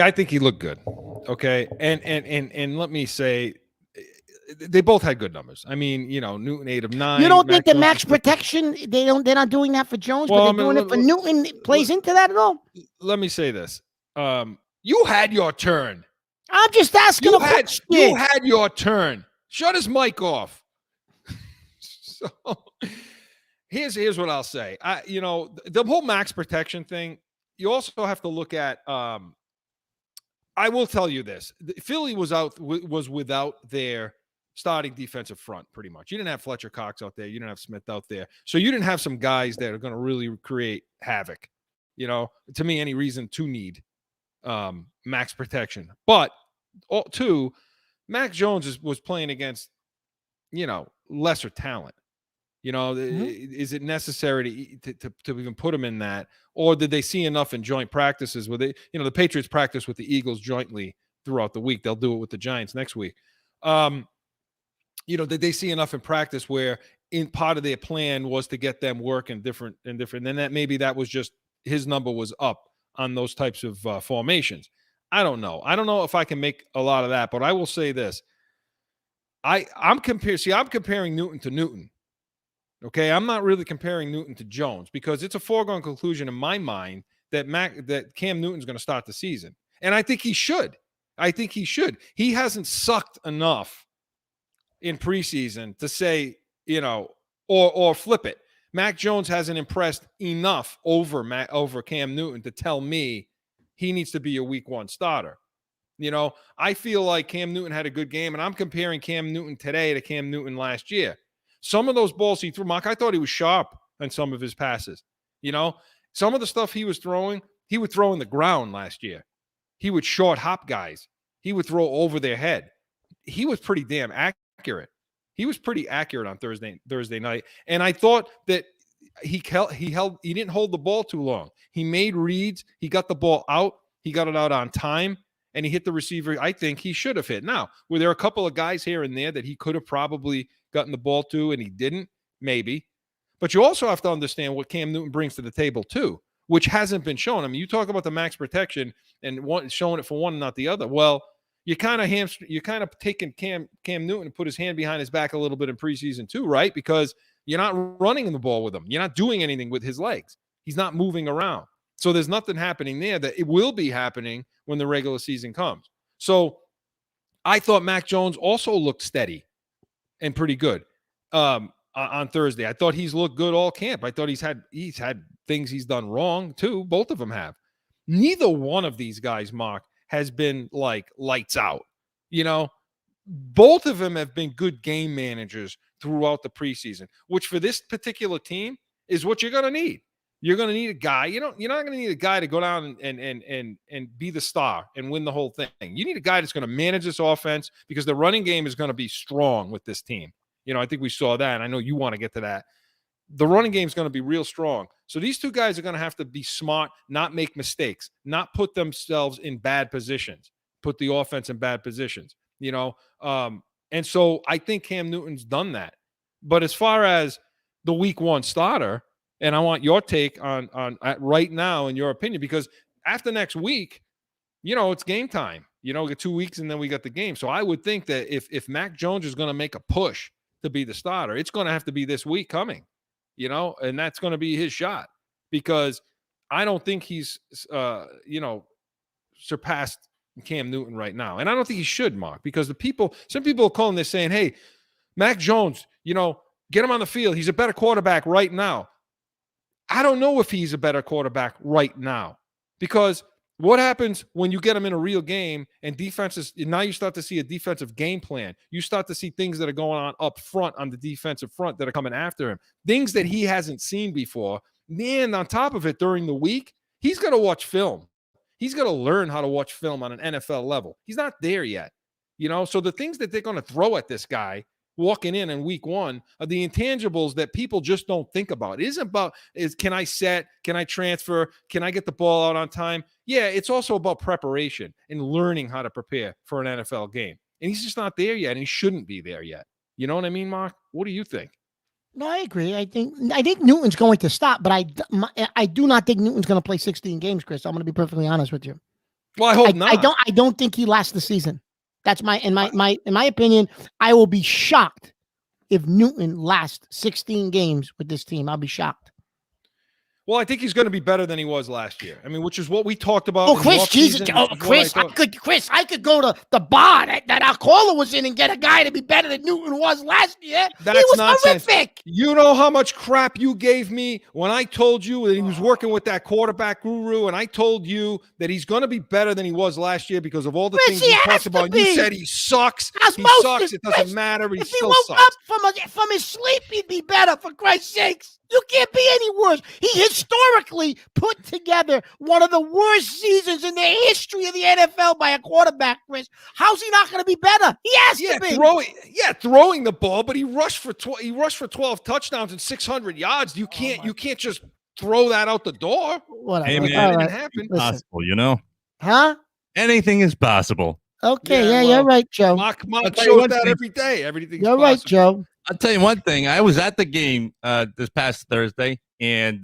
I think he looked good. Okay. And let me say, they both had good numbers. I mean, Newton 8 of 9. You don't think the Jones max is- protection, they're not doing that for Jones, Well, but I they're mean, doing it for Newton. It plays into that at all? Let me say this. You had your turn. I'm just asking You a had question. your turn. Shut his mic off. So here's what I'll say. The whole max protection thing, you also have to look at I will tell you this. Philly was without their starting defensive front pretty much. You didn't have Fletcher Cox out there, you didn't have Smith out there. So you didn't have some guys that are going to really create havoc. To me, any reason to need max protection. But Max Jones was playing against, lesser talent. You know, is it necessary to even put him in that, or did they see enough in joint practices where they, you know, the Patriots practice with the Eagles jointly throughout the week? They'll do it with the Giants next week. You know, did they see enough in practice where in part of their plan was to get them working different, and then that maybe that was just his number was up on those types of formations. I don't know. I don't know if I can make a lot of that, but I will say this. I'm comparing Newton to Newton. Okay, I'm not really comparing Newton to Jones because it's a foregone conclusion in my mind that Cam Newton's going to start the season, and I think he should. He hasn't sucked enough in preseason to say, you know, or flip it. Mac Jones hasn't impressed enough over Cam Newton to tell me he needs to be a week 1 starter. You know, I feel like Cam Newton had a good game, and I'm comparing Cam Newton today to Cam Newton last year. Some of those balls he threw, Mark, I thought he was sharp on some of his passes. You know, some of the stuff he was throwing, he would throw in the ground last year. He would short hop guys. He would throw over their head. He was pretty damn accurate. He was pretty accurate on Thursday night. And I thought that he didn't hold the ball too long. He made reads. He got the ball out. He got it out on time. And he hit the receiver I think he should have hit. Now, were there a couple of guys here and there that he could have probably gotten the ball to and he didn't? Maybe. But you also have to understand what Cam Newton brings to the table too, which hasn't been shown. I mean, you talk about the max protection and showing it for one and not the other. Well, you kind of taking Cam Newton and put his hand behind his back a little bit in preseason too, right? Because you're not running the ball with him. You're not doing anything with his legs. He's not moving around. So there's nothing happening there that it will be happening when the regular season comes. So I thought Mac Jones also looked steady and pretty good on Thursday. I thought he's looked good all camp. I thought he's had things he's done wrong too. Both of them have. Neither one of these guys, Mark, has been like lights out. You know, both of them have been good game managers throughout the preseason, which for this particular team is what you're going to need. You're going to need a guy. You're not going to need a guy to go down and be the star and win the whole thing. You need a guy that's going to manage this offense because the running game is going to be strong with this team. You know, I think we saw that. And I know you want to get to that. The running game is going to be real strong. So these two guys are going to have to be smart, not make mistakes, not put themselves in bad positions, put the offense in bad positions, you know. And so I think Cam Newton's done that. But as far as the week 1 starter, and I want your take on right now in your opinion, because after next week, you know, it's game time. You know, we get 2 weeks and then we got the game. So I would think that if Mac Jones is going to make a push to be the starter, it's going to have to be this week coming, you know, and that's going to be his shot because I don't think he's, you know, surpassed Cam Newton right now. And I don't think he should, Mark, because some people are calling this saying, hey, Mac Jones, you know, get him on the field. He's a better quarterback right now. I don't know if he's a better quarterback right now because what happens when you get him in a real game and defenses, now you start to see a defensive game plan. You start to see things that are going on up front on the defensive front that are coming after him, things that he hasn't seen before. Man, on top of it, during the week, he's got to watch film. He's got to learn how to watch film on an NFL level. He's not there yet, you know? So the things that they're going to throw at this guy walking in week 1 are the intangibles that people just don't think about. It isn't about can I set, can I transfer, can I get the ball out on time? Yeah, it's also about preparation and learning how to prepare for an NFL game. And he's just not there yet, and he shouldn't be there yet. You know what I mean, Mark? What do you think? No, I agree. I think Newton's going to stop, but I do not think Newton's going to play 16 games, Chris. I'm going to be perfectly honest with you. Well, I hope not. I don't think he lasts the season. That's in my opinion. I will be shocked if Newton lasts 16 games with this team. I'll be shocked. Well, I think he's going to be better than he was last year. I mean, which is what we talked about. Oh, Chris, Jesus. Oh, Chris, I could go to the bar that our caller was in and get a guy to be better than Newton was last year. That's he was nonsense. horrific. You know how much crap you gave me when I told you that he was working with that quarterback guru, and I told you that he's going to be better than he was last year because of all the Chris, things he talked about. You said he sucks. He sucks. It doesn't matter, but he If he still woke sucks. up from his sleep, he'd be better, for Christ's sakes. You can't be any worse. He historically put together one of the worst seasons in the history of the NFL by a quarterback, Chris. How's he not going to be better? He has to be. Throwing the ball, but he rushed for 12 touchdowns and 600 yards. You can't just throw that out the door. Whatever. Hey, man, All It right. didn't happen. Listen. Possible, you know. Huh? Anything is possible. Okay. Yeah, Yeah, well, you're right, Joe. Mark I'll tell you shows one that thing. every day. Everything's You're right, possible. Joe. I'll tell you one thing. I was at the game this past Thursday, and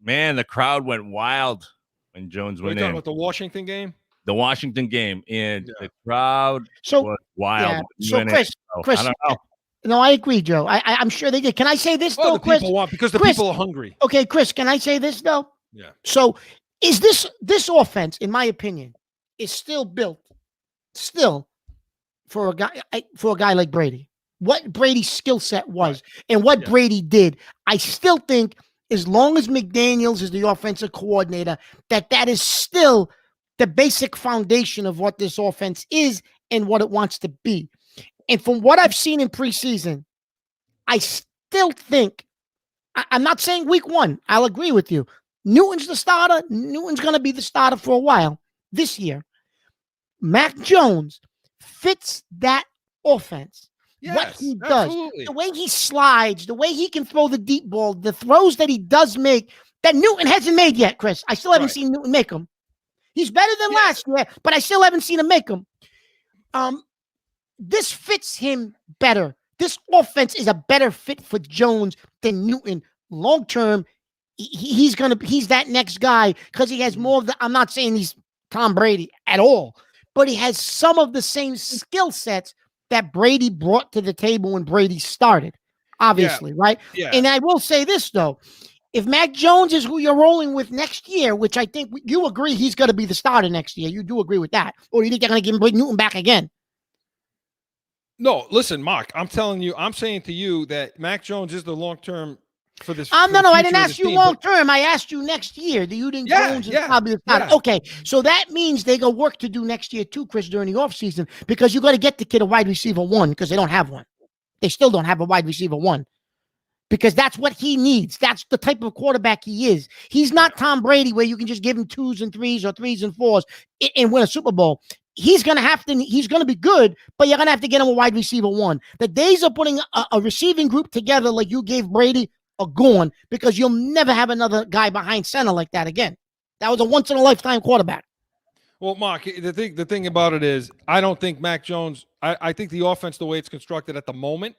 man, the crowd went wild when Jones We're went talking in. about the Washington game. The Washington game, and Yeah. the crowd So, was wild. yeah. when he So, went in. Chris, So, I don't know. no, I agree, Joe. I'm sure they did. Can I say this, Well, though, the Chris? people want because the Chris- people are hungry. Okay, Chris, can I say this, though? Yeah. So, is this offense, in my opinion, is still built for a guy like Brady? What Brady's skill set was and what Yeah. Brady did, I still think as long as McDaniels is the offensive coordinator, that is still the basic foundation of what this offense is and what it wants to be. And from what I've seen in preseason, I still think, I'm not saying week one, I'll agree with you. Newton's the starter. Newton's going to be the starter for a while this year. Mac Jones fits that offense. What Yes, he does, absolutely. the way he slides, the way he can throw the deep ball, the throws that he does make that Newton hasn't made yet, Chris. I still haven't Right. seen Newton make them. He's better than Yeah. last year, but I still haven't seen him make them. This fits him better. This offense is a better fit for Jones than Newton. Long term, he's that next guy because he has more of the. I'm not saying he's Tom Brady at all, but he has some of the same skill sets that Brady brought to the table when Brady started. Obviously, right? Yeah. And I will say this though. If Mac Jones is who you're rolling with next year, which I think you agree he's going to be the starter next year, you do agree with that, or do you think they're going to give him Newton back again? No, listen, Mark. I'm saying to you that Mac Jones is the long term for this. No, for the I future didn't of ask this you team, long but- term. I asked you next year. Do you think Yeah, Jones is yeah, probably the starter? yeah. Okay, so that means they got work to do next year too, Chris, during the offseason, because you got to get the kid a wide receiver one because they don't have one. They still don't have a wide receiver one because that's what he needs. That's the type of quarterback he is. He's not Tom Brady where you can just give him 2s and 3s or 3s and 4s and win a Super Bowl. He's going to be good, but you're going to have to get him a wide receiver one. The days of putting a receiving group together like you gave Brady are gone because you'll never have another guy behind center like that again. That was a once in a lifetime quarterback. Well, Mark, the thing about it is, I don't think Mac Jones. I think the offense, the way it's constructed at the moment,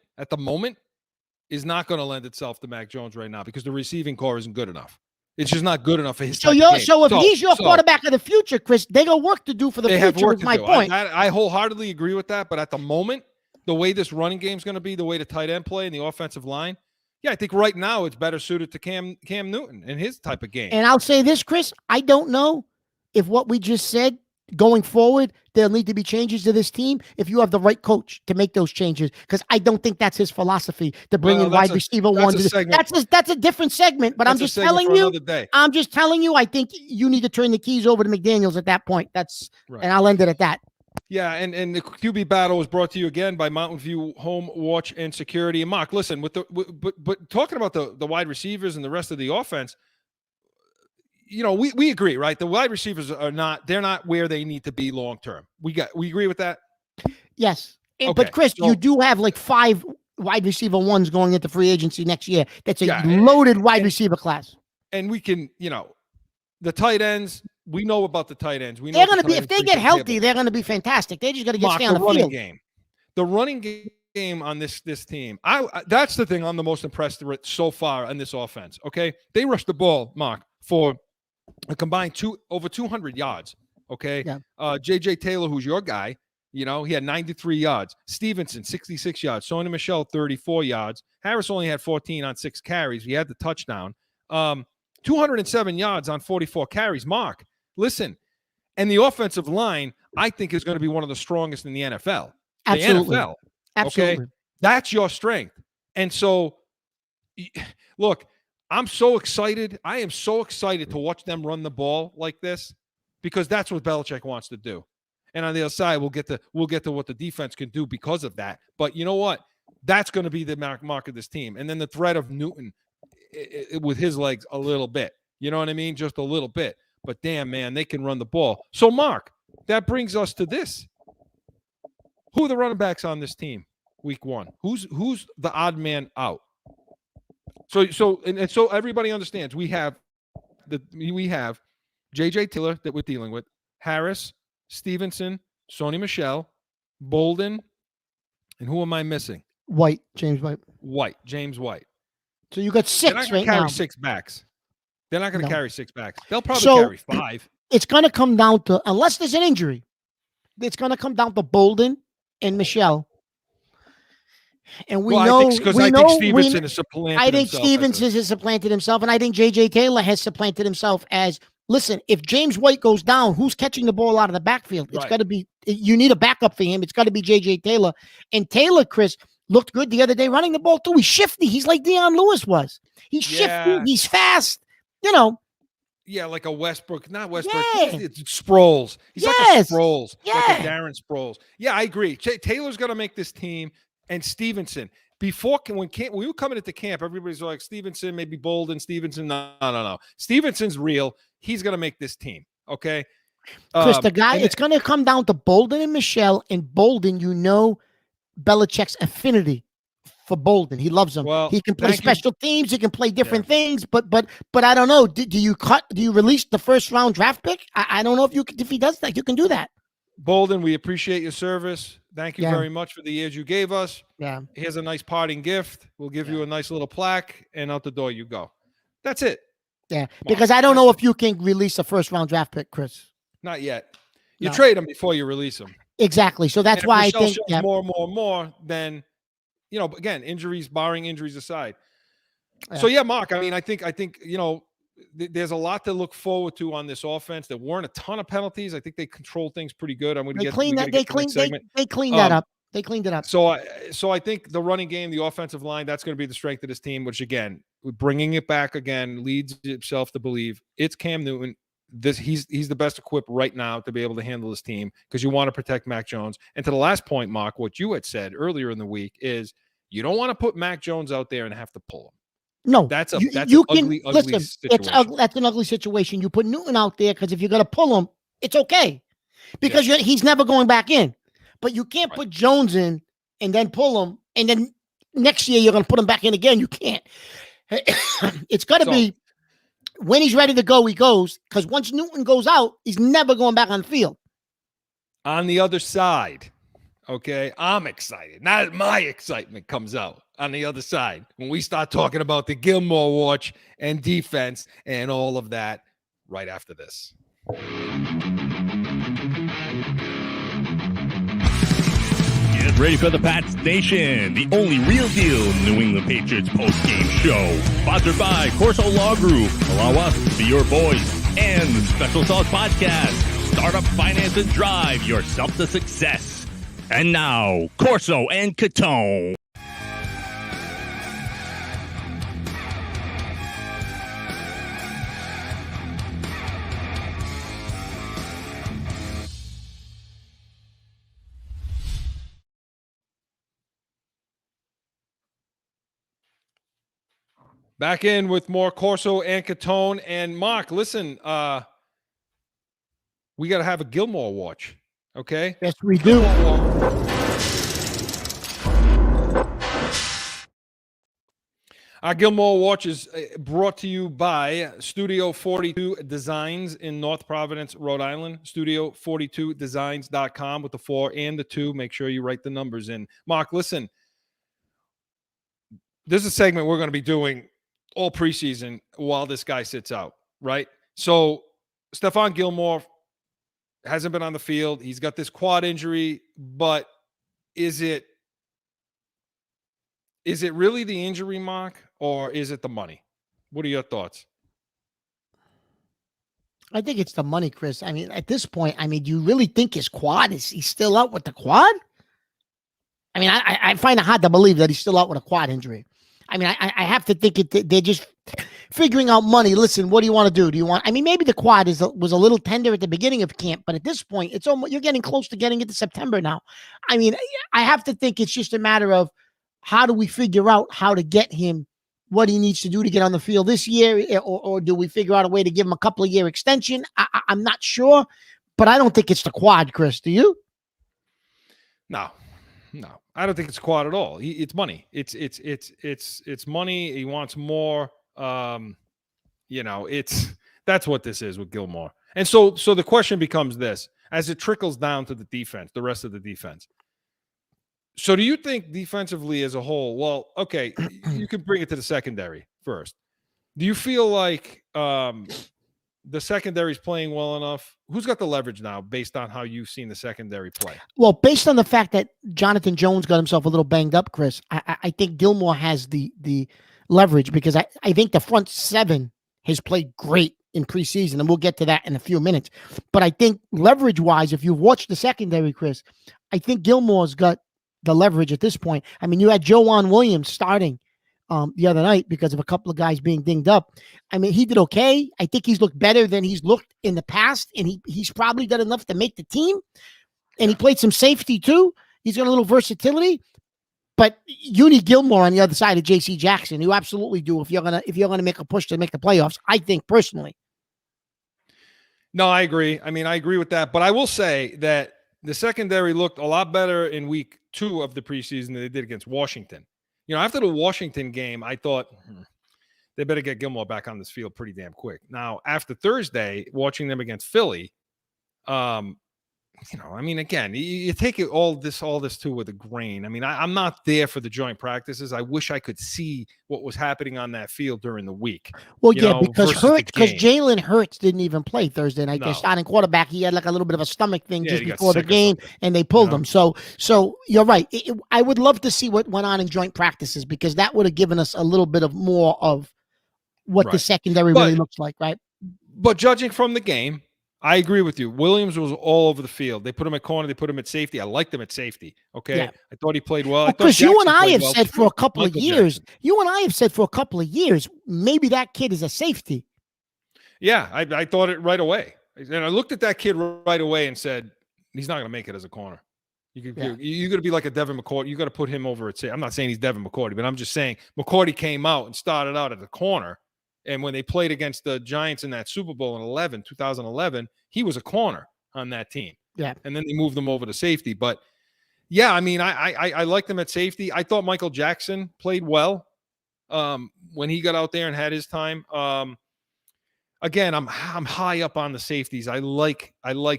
is not going to lend itself to Mac Jones right now because the receiving core isn't good enough. It's just not good enough for his. So type of game. if he's your quarterback of the future, Chris, they got work to do for the they have future. work Is to my do. point. I wholeheartedly agree with that. But at the moment, the way this running game is going to be, the way the tight end play and the offensive line, yeah, I think right now it's better suited to Cam Newton and his type of game. And I'll say this, Chris, I don't know if what we just said going forward, there'll need to be changes to this team if you have the right coach to make those changes. Because I don't think that's his philosophy to bring in wide receiver ones. That's a different segment. But I'm just telling you. I'm just telling you. I think you need to turn the keys over to McDaniels at that point. That's right. And I'll end it at that. Yeah, and the QB battle is brought to you again by Mountain View Home Watch and Security. And Mark, listen, but talking about the wide receivers and the rest of the offense, you know, we agree, right? The wide receivers they're not where they need to be long term. We agree with that? Yes. Okay. But Chris, you do have like 5 wide receiver ones going into free agency next year. That's a loaded wide receiver class. And we can, you know, the tight ends, we know about the tight ends. We know they're going to be, if they get healthy, they're going to be fantastic. They just got to stay on the field. The running game on this team, that's the thing I'm the most impressed with so far on this offense. Okay, they rushed the ball, Mark, for a combined over 200 yards. Okay, yeah. JJ Taylor, who's your guy, you know, he had 93 yards. Stevenson, 66 yards. Sony Michel, 34 yards. Harris only had 14 on 6 carries. He had the touchdown. 207 yards on 44 carries. Mark, listen, and the offensive line, I think, is going to be one of the strongest in the NFL. Absolutely. The NFL. Absolutely. Okay? That's your strength. And so, look, I'm so excited. I am so excited to watch them run the ball like this because that's what Belichick wants to do. And on the other side, we'll get to what the defense can do because of that. But you know what? That's going to be the mark of this team. And then the threat of Newton with his legs a little bit. You know what I mean? Just a little bit. But damn, man, they can run the ball. So, Mark, that brings us to this. Who are the running backs on this team week 1? Who's the odd man out? So everybody understands we have J.J. Taylor that we're dealing with, Harris, Stevenson, Sony Michel, Bolden, and who am I missing? James White. James White. So you got They're not 6 going right to carry now. 6 backs. They're not going to No. carry 6 backs. They'll probably So- carry 5. It's going to come down to, unless there's an injury, it's going to come down to Bolden and Michelle. And we know, I think Stevenson is supplanted. I think himself Stevenson has supplanted himself, and I think J.J. Taylor has supplanted himself as, listen, if James White goes down, who's catching the ball out of the backfield? It's Right. got to be, you need a backup for him. It's got to be J.J. Taylor. And Taylor, Chris, looked good the other day running the ball too. He's shifty. He's like Deion Lewis was. He's shifty. Yeah. He's fast. You know, Yeah, like a Westbrook, not Westbrook. Yeah. It's Sproles. He's like a Yes. Sproles, like Yeah. a Darren Sproles. Yeah, I agree. Taylor's going to make this team, and Stevenson. When we were coming into camp, everybody's like Stevenson, maybe Bolden, Stevenson. No. Stevenson's real. He's going to make this team. Okay, Chris, it's going to come down to Bolden and Michelle. And Bolden, Belichick's affinity for Bolden. He loves him. Well, He can play thank you. special teams. He can play different things. But I don't know. Do you release the first round draft pick? I don't know if he does that. You can do that. Bolden, we appreciate your service. Thank you Yeah. very much for the years you gave us. Yeah. Here's a nice parting gift. We'll give you a nice little plaque, and out the door you go. That's it. Yeah. Because I don't know if you can release a first round draft pick, Chris. Not yet. You No. trade them before you release them. Exactly. So that's And if why I Michelle think shows more, then again, barring injuries aside. So Mark, I think there's a lot to look forward to on this offense. There weren't a ton of penalties. I think they controlled things pretty good. I'm going to they get cleaned that. to the next segment. They cleaned that up. They cleaned it up. So I think the running game, the offensive line, that's going to be the strength of this team, which again, bringing it back again leads itself to believe it's Cam Newton. He's the best equipped right now to be able to handle this team because you want to protect Mac Jones. And to the last point, Mark, what you had said earlier in the week is you don't want to put Mac Jones out there and have to pull him. No, That's an you ugly listen, situation. That's an ugly situation. You put Newton out there because if you're going to pull him, it's okay because he's never going back in. But you can't put Jones in and then pull him, and then next year you're going to put him back in again. You can't. It's got to be when he's ready to go, he goes. Because once Newton goes out, he's never going back on the field. On the other side, okay, I'm excited. Now my excitement comes out on the other side when we start talking about the Gilmore Watch and defense and all of that right after this. Get ready for the Pats Nation, the only real deal New England Patriots post-game show. Sponsored by Corso Law Group. Allow us to be your voice. And the Special Sauce Podcast. Startup, finance, and drive yourself to success. And now, Corso and Catone. Back in with more Corso and Catone. And Mark, listen, we got to have a Gilmore Watch, okay? Yes, we do. Our Gilmore Watch is brought to you by Studio 42 Designs in North Providence, Rhode Island. Studio42designs.com with the 4 and the 2. Make sure you write the numbers in. Mark, listen, this is a segment we're going to be doing all preseason while this guy sits out, right? So Stephon Gilmore hasn't been on the field. He's got this quad injury, but is it really the injury, Mark, or is it the money? What are your thoughts? I think it's the money, Chris. I mean, at this point, do you really think his quad he's still out with the quad? I mean, I find it hard to believe that he's still out with a quad injury. I mean, I have to think they're just figuring out money. Listen, what do you want to do? Do you want? I mean, maybe the quad was a little tender at the beginning of camp, but at this point, it's almost you're getting close to getting into September now. I mean, I have to think it's just a matter of how do we figure out how to get him what he needs to do to get on the field this year, or do we figure out a way to give him a couple of year extension? I'm not sure, but I don't think it's the quad, Chris. Do you? No, I don't think it's quad at all. It's money. It's money. He wants more. That's what this is with Gilmore. And so the question becomes this: as it trickles down to the defense, the rest of the defense. So do you think defensively as a whole? Well, okay, you can bring it to the secondary first. Do you feel like the secondary is playing well enough? Who's got the leverage now based on how you've seen the secondary play? Well, based on the fact that Jonathan Jones got himself a little banged up, Chris, I think Gilmore has the leverage because I think the front seven has played great in preseason, and we'll get to that in a few minutes. But I think leverage-wise, if you've watched the secondary, Chris, I think Gilmore's got the leverage at this point. I mean, you had Joanne Williams starting the other night because of a couple of guys being dinged up. I mean, he did okay. I think he's looked better than he's looked in the past, and he's probably done enough to make the team. And he played some safety too. He's got a little versatility. But you need Gilmore on the other side of J.C. Jackson. You absolutely do if you're gonna make a push to make the playoffs. I think personally. No, I agree. I mean, I agree with that. But I will say that the secondary looked a lot better in week 2 of the preseason than they did against Washington. After the Washington game, I thought they better get Gilmore back on this field pretty damn quick. Now, after Thursday, watching them against Philly, I mean, again, you take it all this too with a grain. I mean, I'm not there for the joint practices. I wish I could see what was happening on that field during the week. Well, because Jalen Hurts didn't even play Thursday night. Their starting quarterback, he had like a little bit of a stomach thing just before the game, and they pulled him. So you're right. I would love to see what went on in joint practices because that would have given us a little bit of more of what the secondary really looks like, right? But judging from the game, I agree with you. Williams was all over the field. They put him at corner. They put him at safety. I liked him at safety. Okay. Yeah. I thought he played well. Chris, you and I have said for a couple of years, maybe that kid is a safety. Yeah. I thought it right away. And I looked at that kid right away and said, he's not going to make it as a corner. You're going to be like a Devin McCourty. You got to put him over at safety. I'm not saying he's Devin McCourty, but I'm just saying McCourty came out and started out at the corner. And when they played against the Giants in that Super Bowl in 2011, he was a corner on that team. Yeah. And then they moved him over to safety. But, yeah, I mean, I liked him at safety. I thought Michael Jackson played well when he got out there and had his time. Again, I'm high up on the safeties. I like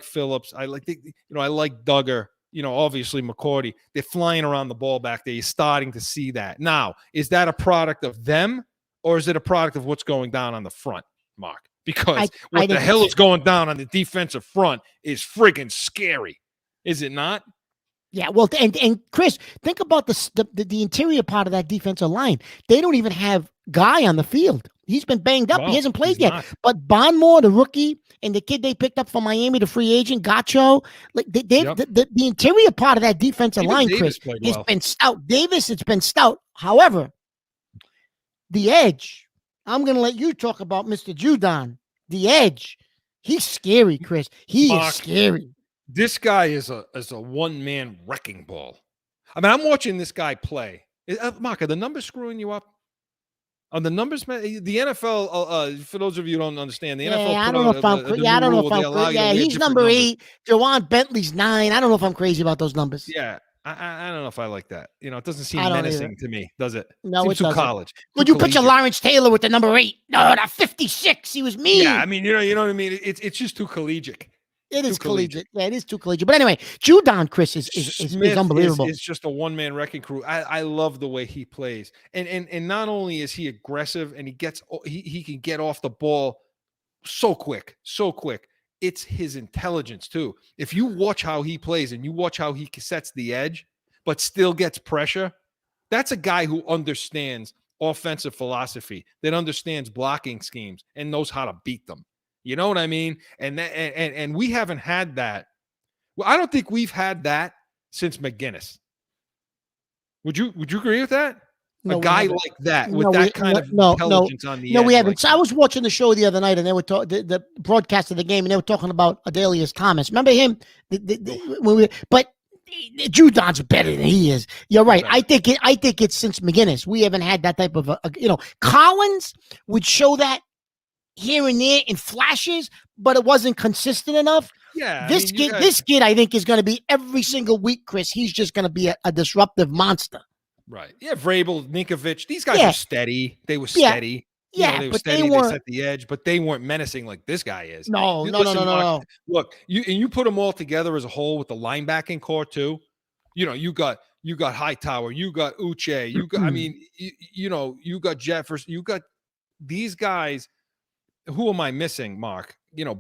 Phillips. I like Duggar. Obviously McCourty. They're flying around the ball back there. You're starting to see that. Now, is that a product of them? Or is it a product of what's going down on the front, Mark? Because what the hell is going down on the defensive front is friggin' scary. Is it not? Yeah, well, and Chris, think about the interior part of that defensive line. They don't even have Guy on the field. He's been banged up. He hasn't played yet. But Bonmore, the rookie, and the kid they picked up from Miami, the free agent, Gacho, like the interior part of that defensive line, Chris, has been stout. Davis, it's been stout. However, the edge, I'm going to let you talk about Mr. Judon. The edge, he's scary, Chris. He is scary. This guy is a one-man wrecking ball. I mean, I'm watching this guy play. Mark, are the numbers screwing you up? Are the numbers, man? The NFL, for those of you who don't understand, the NFL. I don't know if I'm. Yeah, he's number 8. Jawan Bentley's 9. I don't know if I'm crazy about those numbers. Yeah. I don't know if I like that. It doesn't seem menacing to me, does it? No, seems it doesn't. College. Would you picture Lawrence Taylor with the number 8? No, not 56. He was mean. Yeah, I mean, you know what I mean? It's just too collegiate. It is collegiate. Yeah, it is too collegiate. But anyway, Judon, Chris, is unbelievable. It's just a one-man wrecking crew. I love the way he plays. And not only is he aggressive and he can get off the ball so quick. It's his intelligence too. If you watch how he plays and you watch how he sets the edge, but still gets pressure, that's a guy who understands offensive philosophy, that understands blocking schemes and knows how to beat them. You know what I mean? And we haven't had that. Well, I don't think we've had that since McGinnis. Would you agree with that? No, a guy like that with that kind of intelligence on the edge. No, we haven't. Like so I was watching the show the other night, and they were the broadcast of the game, and they were talking about Adelius Thomas. Remember him? But Judon's better than he is. You're right. Better. I think it's since McGinnis. We haven't had that type of Collins would show that here and there in flashes, but it wasn't consistent enough. Yeah, This kid, I think, is going to be every single week, Chris. He's just going to be a disruptive monster. Right. Yeah, Vrabel, Ninkovich, these guys are steady. They were Yeah. steady. Yeah, they were but steady. they They weren't. set the edge, but they weren't menacing like this guy is. No. Mark, look, you put them all together as a whole with the linebacking core too. You got Hightower, you got Uche, you got. I mean, you got Jefferson, you got these guys. Who am I missing, Mark?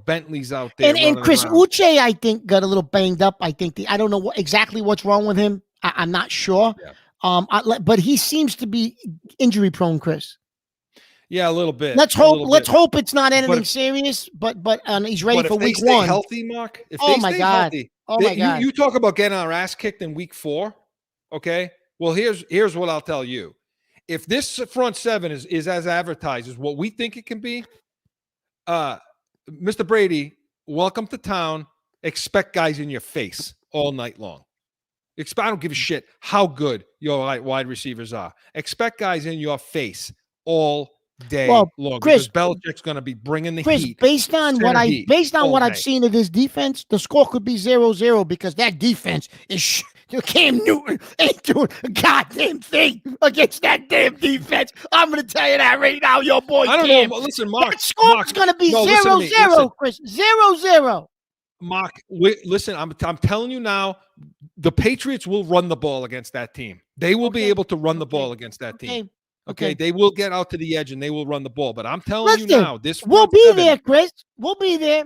Bentley's out there. And Chris around. Uche, I think, got a little banged up. I think I don't know exactly what's wrong with him. I'm not sure. Yeah. But he seems to be injury prone, Chris. Yeah, a little bit. Let's hope it's not anything serious. But he's ready for week one. Healthy, Mark. If oh they my stay God! Healthy, oh my God! You talk about getting our ass kicked in week 4. Okay. Well, here's what I'll tell you. If this front seven is as advertised as what we think it can be, Mr. Brady, welcome to town. Expect guys in your face all night long. I don't give a shit how good your wide receivers are. Expect guys in your face all day long. Chris, because Belichick's going to be bringing the heat. Based on what I've seen of this defense, the score could be 0-0 because that defense is Cam Newton ain't doing a goddamn thing against that damn defense. I'm going to tell you that right now, your boy. I don't Cam. know. Listen, Mark. That score's going to be 0-0, Chris. 0-0. Mark, listen, I'm telling you now, the Patriots will run the ball against that team. They will be able to run the ball against that team. Okay, they will get out to the edge and they will run the ball. But I'm telling you now, we'll be there, Chris. We'll be there.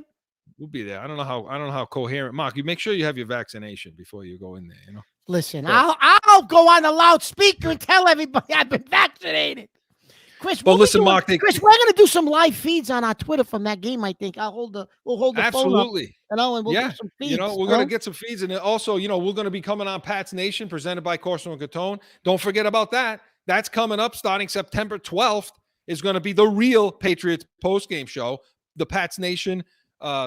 We'll be there. I don't know how coherent. Mark, you make sure you have your vaccination before you go in there. Listen, I'll go on the loudspeaker and tell everybody I've been vaccinated. Chris, listen, Mark. Chris, we're gonna do some live feeds on our Twitter from that game. I think we'll hold the absolutely phone up, and we'll do some feeds. We're gonna get some feeds, and also, we're gonna be coming on Pat's Nation, presented by Corso Catone. Don't forget about that. That's coming up starting September 12th. Is going to be the real Patriots post-game show. The Pat's Nation,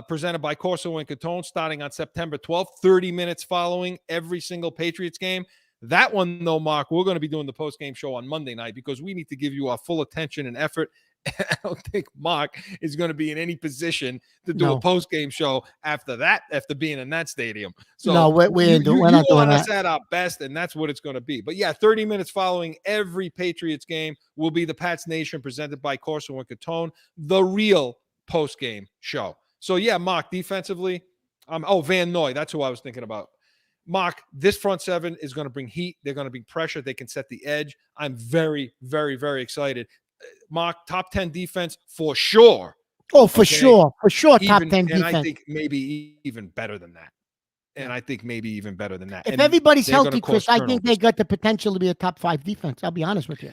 presented by Corso and Catone, starting on September 12th. 30 minutes following every single Patriots game. That one, though, Mark, we're going to be doing the post-game show on Monday night because we need to give you our full attention and effort. I don't think Mark is going to be in any position to do a post-game show after being in that stadium. So no, we're not doing want that. us at our best, and that's what it's going to be. But yeah, 30 minutes following every Patriots game will be the Pat's Nation, presented by Corso and Catone, the real post-game show. So yeah, Mark, defensively, Van Noy, that's who I was thinking about. Mark, this front seven is going to bring heat. They're going to bring pressure. They can set the edge. I'm very, very, very excited. Mark, top 10 defense for sure. Oh, for sure. For sure, top 10 defense. And I think maybe even better than that. If everybody's healthy, Chris, I think they got the potential to be a top 5 defense. I'll be honest with you.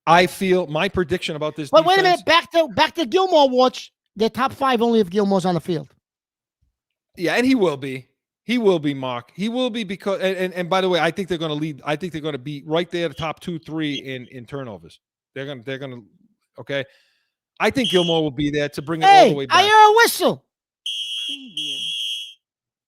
I feel my prediction about this But defense. wait a minute. Back to Gilmore watch. They're top 5 only if Gilmore's on the field. Yeah, and he will be. He will be, Mark. He will be because and by the way, I think they're going to lead. I think they're going to be right there, the top 2, 3 in turnovers. They're going to okay. I think Gilmore will be there to bring it all the way back. I hear a whistle.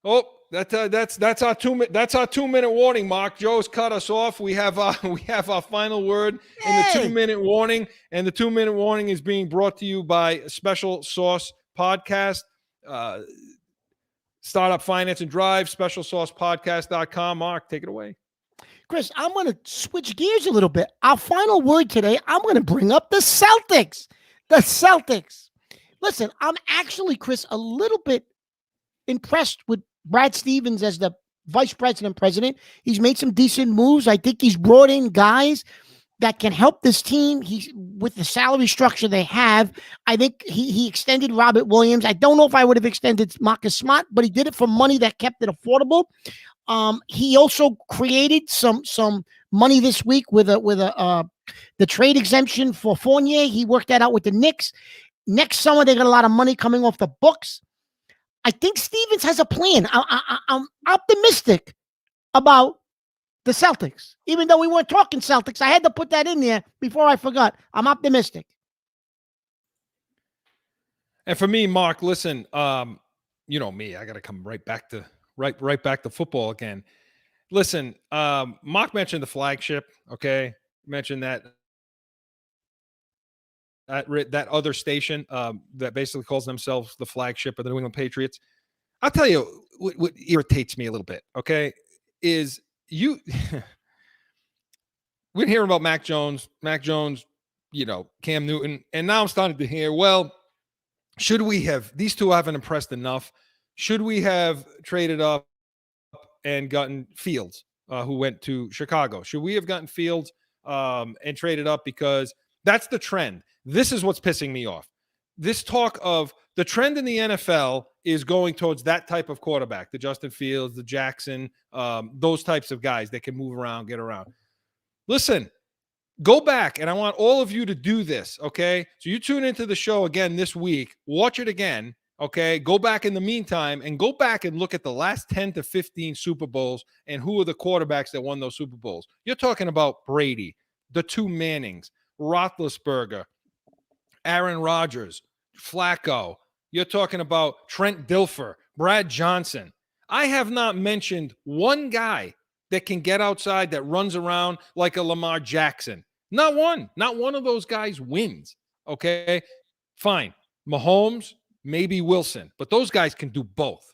Oh, that's our 2 minute. That's our 2-minute warning, Mark. Joe's cut us off. We have our final word in the 2-minute warning, and the 2-minute warning is being brought to you by Special Sauce Podcast. Startup Finance and Drive, specialsaucepodcast.com. Mark, take it away. Chris, I'm going to switch gears a little bit. Our final word today, I'm going to bring up the Celtics. The Celtics. Listen, I'm actually, Chris, a little bit impressed with Brad Stevens as the vice president. He's made some decent moves. I think he's brought in guys that can help this team. With the salary structure they have. I think he extended Robert Williams. I don't know if I would have extended Marcus Smart, but he did it for money that kept it affordable. He also created some money this week with the trade exemption for Fournier. He worked that out with the Knicks. Next summer, they got a lot of money coming off the books. I think Stevens has a plan. I'm optimistic about the Celtics. Even though we weren't talking Celtics, I had to put that in there before I forgot. I'm optimistic. And for me, Mark, listen, you know me, I got to come right back to football again. Listen, Mark mentioned the flagship. Okay, mentioned that that other station that basically calls themselves the flagship of the New England Patriots. I'll tell you what irritates me a little bit. Okay, is you we're hearing about Mac Jones, Cam Newton, and now I'm starting to hear, well, should we have, these two haven't impressed enough. Should we have traded up and gotten Fields, who went to Chicago? Should we have gotten Fields and traded up? Because that's the trend. This is what's pissing me off. This talk of the trend in the NFL is going towards that type of quarterback, the Justin Fields, the Jackson, those types of guys that can move around, get around. Listen, go back, and I want all of you to do this, okay? So you tune into the show again this week, watch it again, okay? Go back in the meantime and go back and look at the last 10 to 15 Super Bowls and who are the quarterbacks that won those Super Bowls. You're talking about Brady, the two Mannings, Roethlisberger, Aaron Rodgers, Flacco. You're talking about Trent Dilfer, Brad Johnson. I have not mentioned one guy that can get outside, that runs around like a Lamar Jackson. Not one. Not one of those guys wins. Okay, fine. Mahomes, maybe Wilson, but those guys can do both.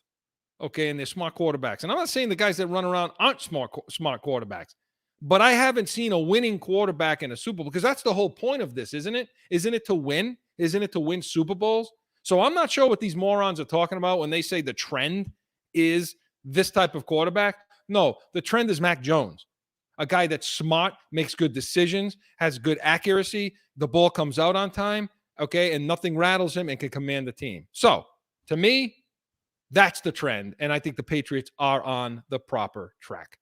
Okay, and they're smart quarterbacks. And I'm not saying the guys that run around aren't smart quarterbacks, but I haven't seen a winning quarterback in a Super Bowl, because that's the whole point of this, isn't it? Isn't it to win? Isn't it to win Super Bowls? So I'm not sure what these morons are talking about when they say the trend is this type of quarterback. No, the trend is Mac Jones, a guy that's smart, makes good decisions, has good accuracy, the ball comes out on time, okay, and nothing rattles him and can command the team. So, to me, that's the trend, and I think the Patriots are on the proper track.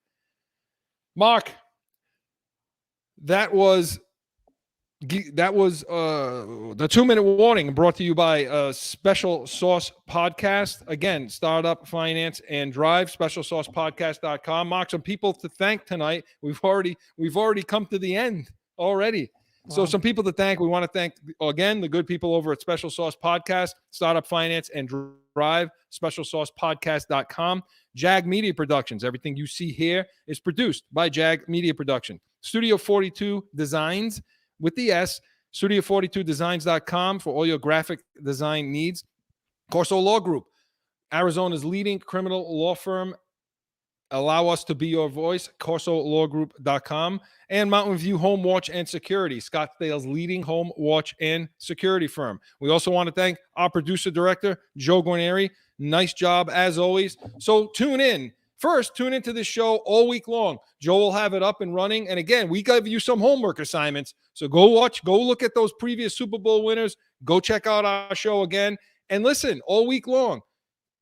Mark, that was the 2-minute warning brought to you by Special Sauce Podcast. Again, Startup Finance and Drive, specialsaucepodcast.com. Mark, some people to thank tonight. We've already come to the end already. Wow. So some people to thank. We want to thank, again, the good people over at Special Sauce Podcast, Startup Finance and Drive, specialsaucepodcast.com. Jag Media Productions. Everything you see here is produced by Jag Media Production. Studio 42 Designs with the S, studio42designs.com for all your graphic design needs. Corso Law Group, Arizona's leading criminal law firm. Allow us to be your voice, corsolawgroup.com. And Mountain View Home Watch and Security, Scottsdale's leading home watch and security firm. We also want to thank our producer director, Joe Guarneri. Nice job as always. So tune in. First, tune into this show all week long. Joe will have it up and running. And again, we give you some homework assignments. So go look at those previous Super Bowl winners. Go check out our show again. And listen, all week long,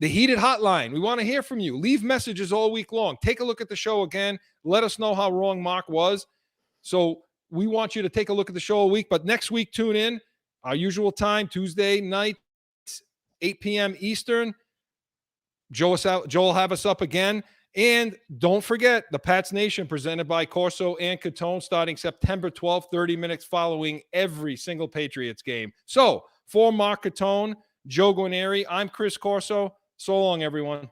the Heated Hotline. We want to hear from you. Leave messages all week long. Take a look at the show again. Let us know how wrong Mark was. So we want you to take a look at the show all week. But next week, tune in. Our usual time, Tuesday night, 8 p.m. Eastern. Joe will have us up again. And don't forget the Pats Nation presented by Corso and Catone starting September 12th, 30 minutes following every single Patriots game. So for Mark Catone, Joe Guarneri, I'm Chris Corso. So long, everyone.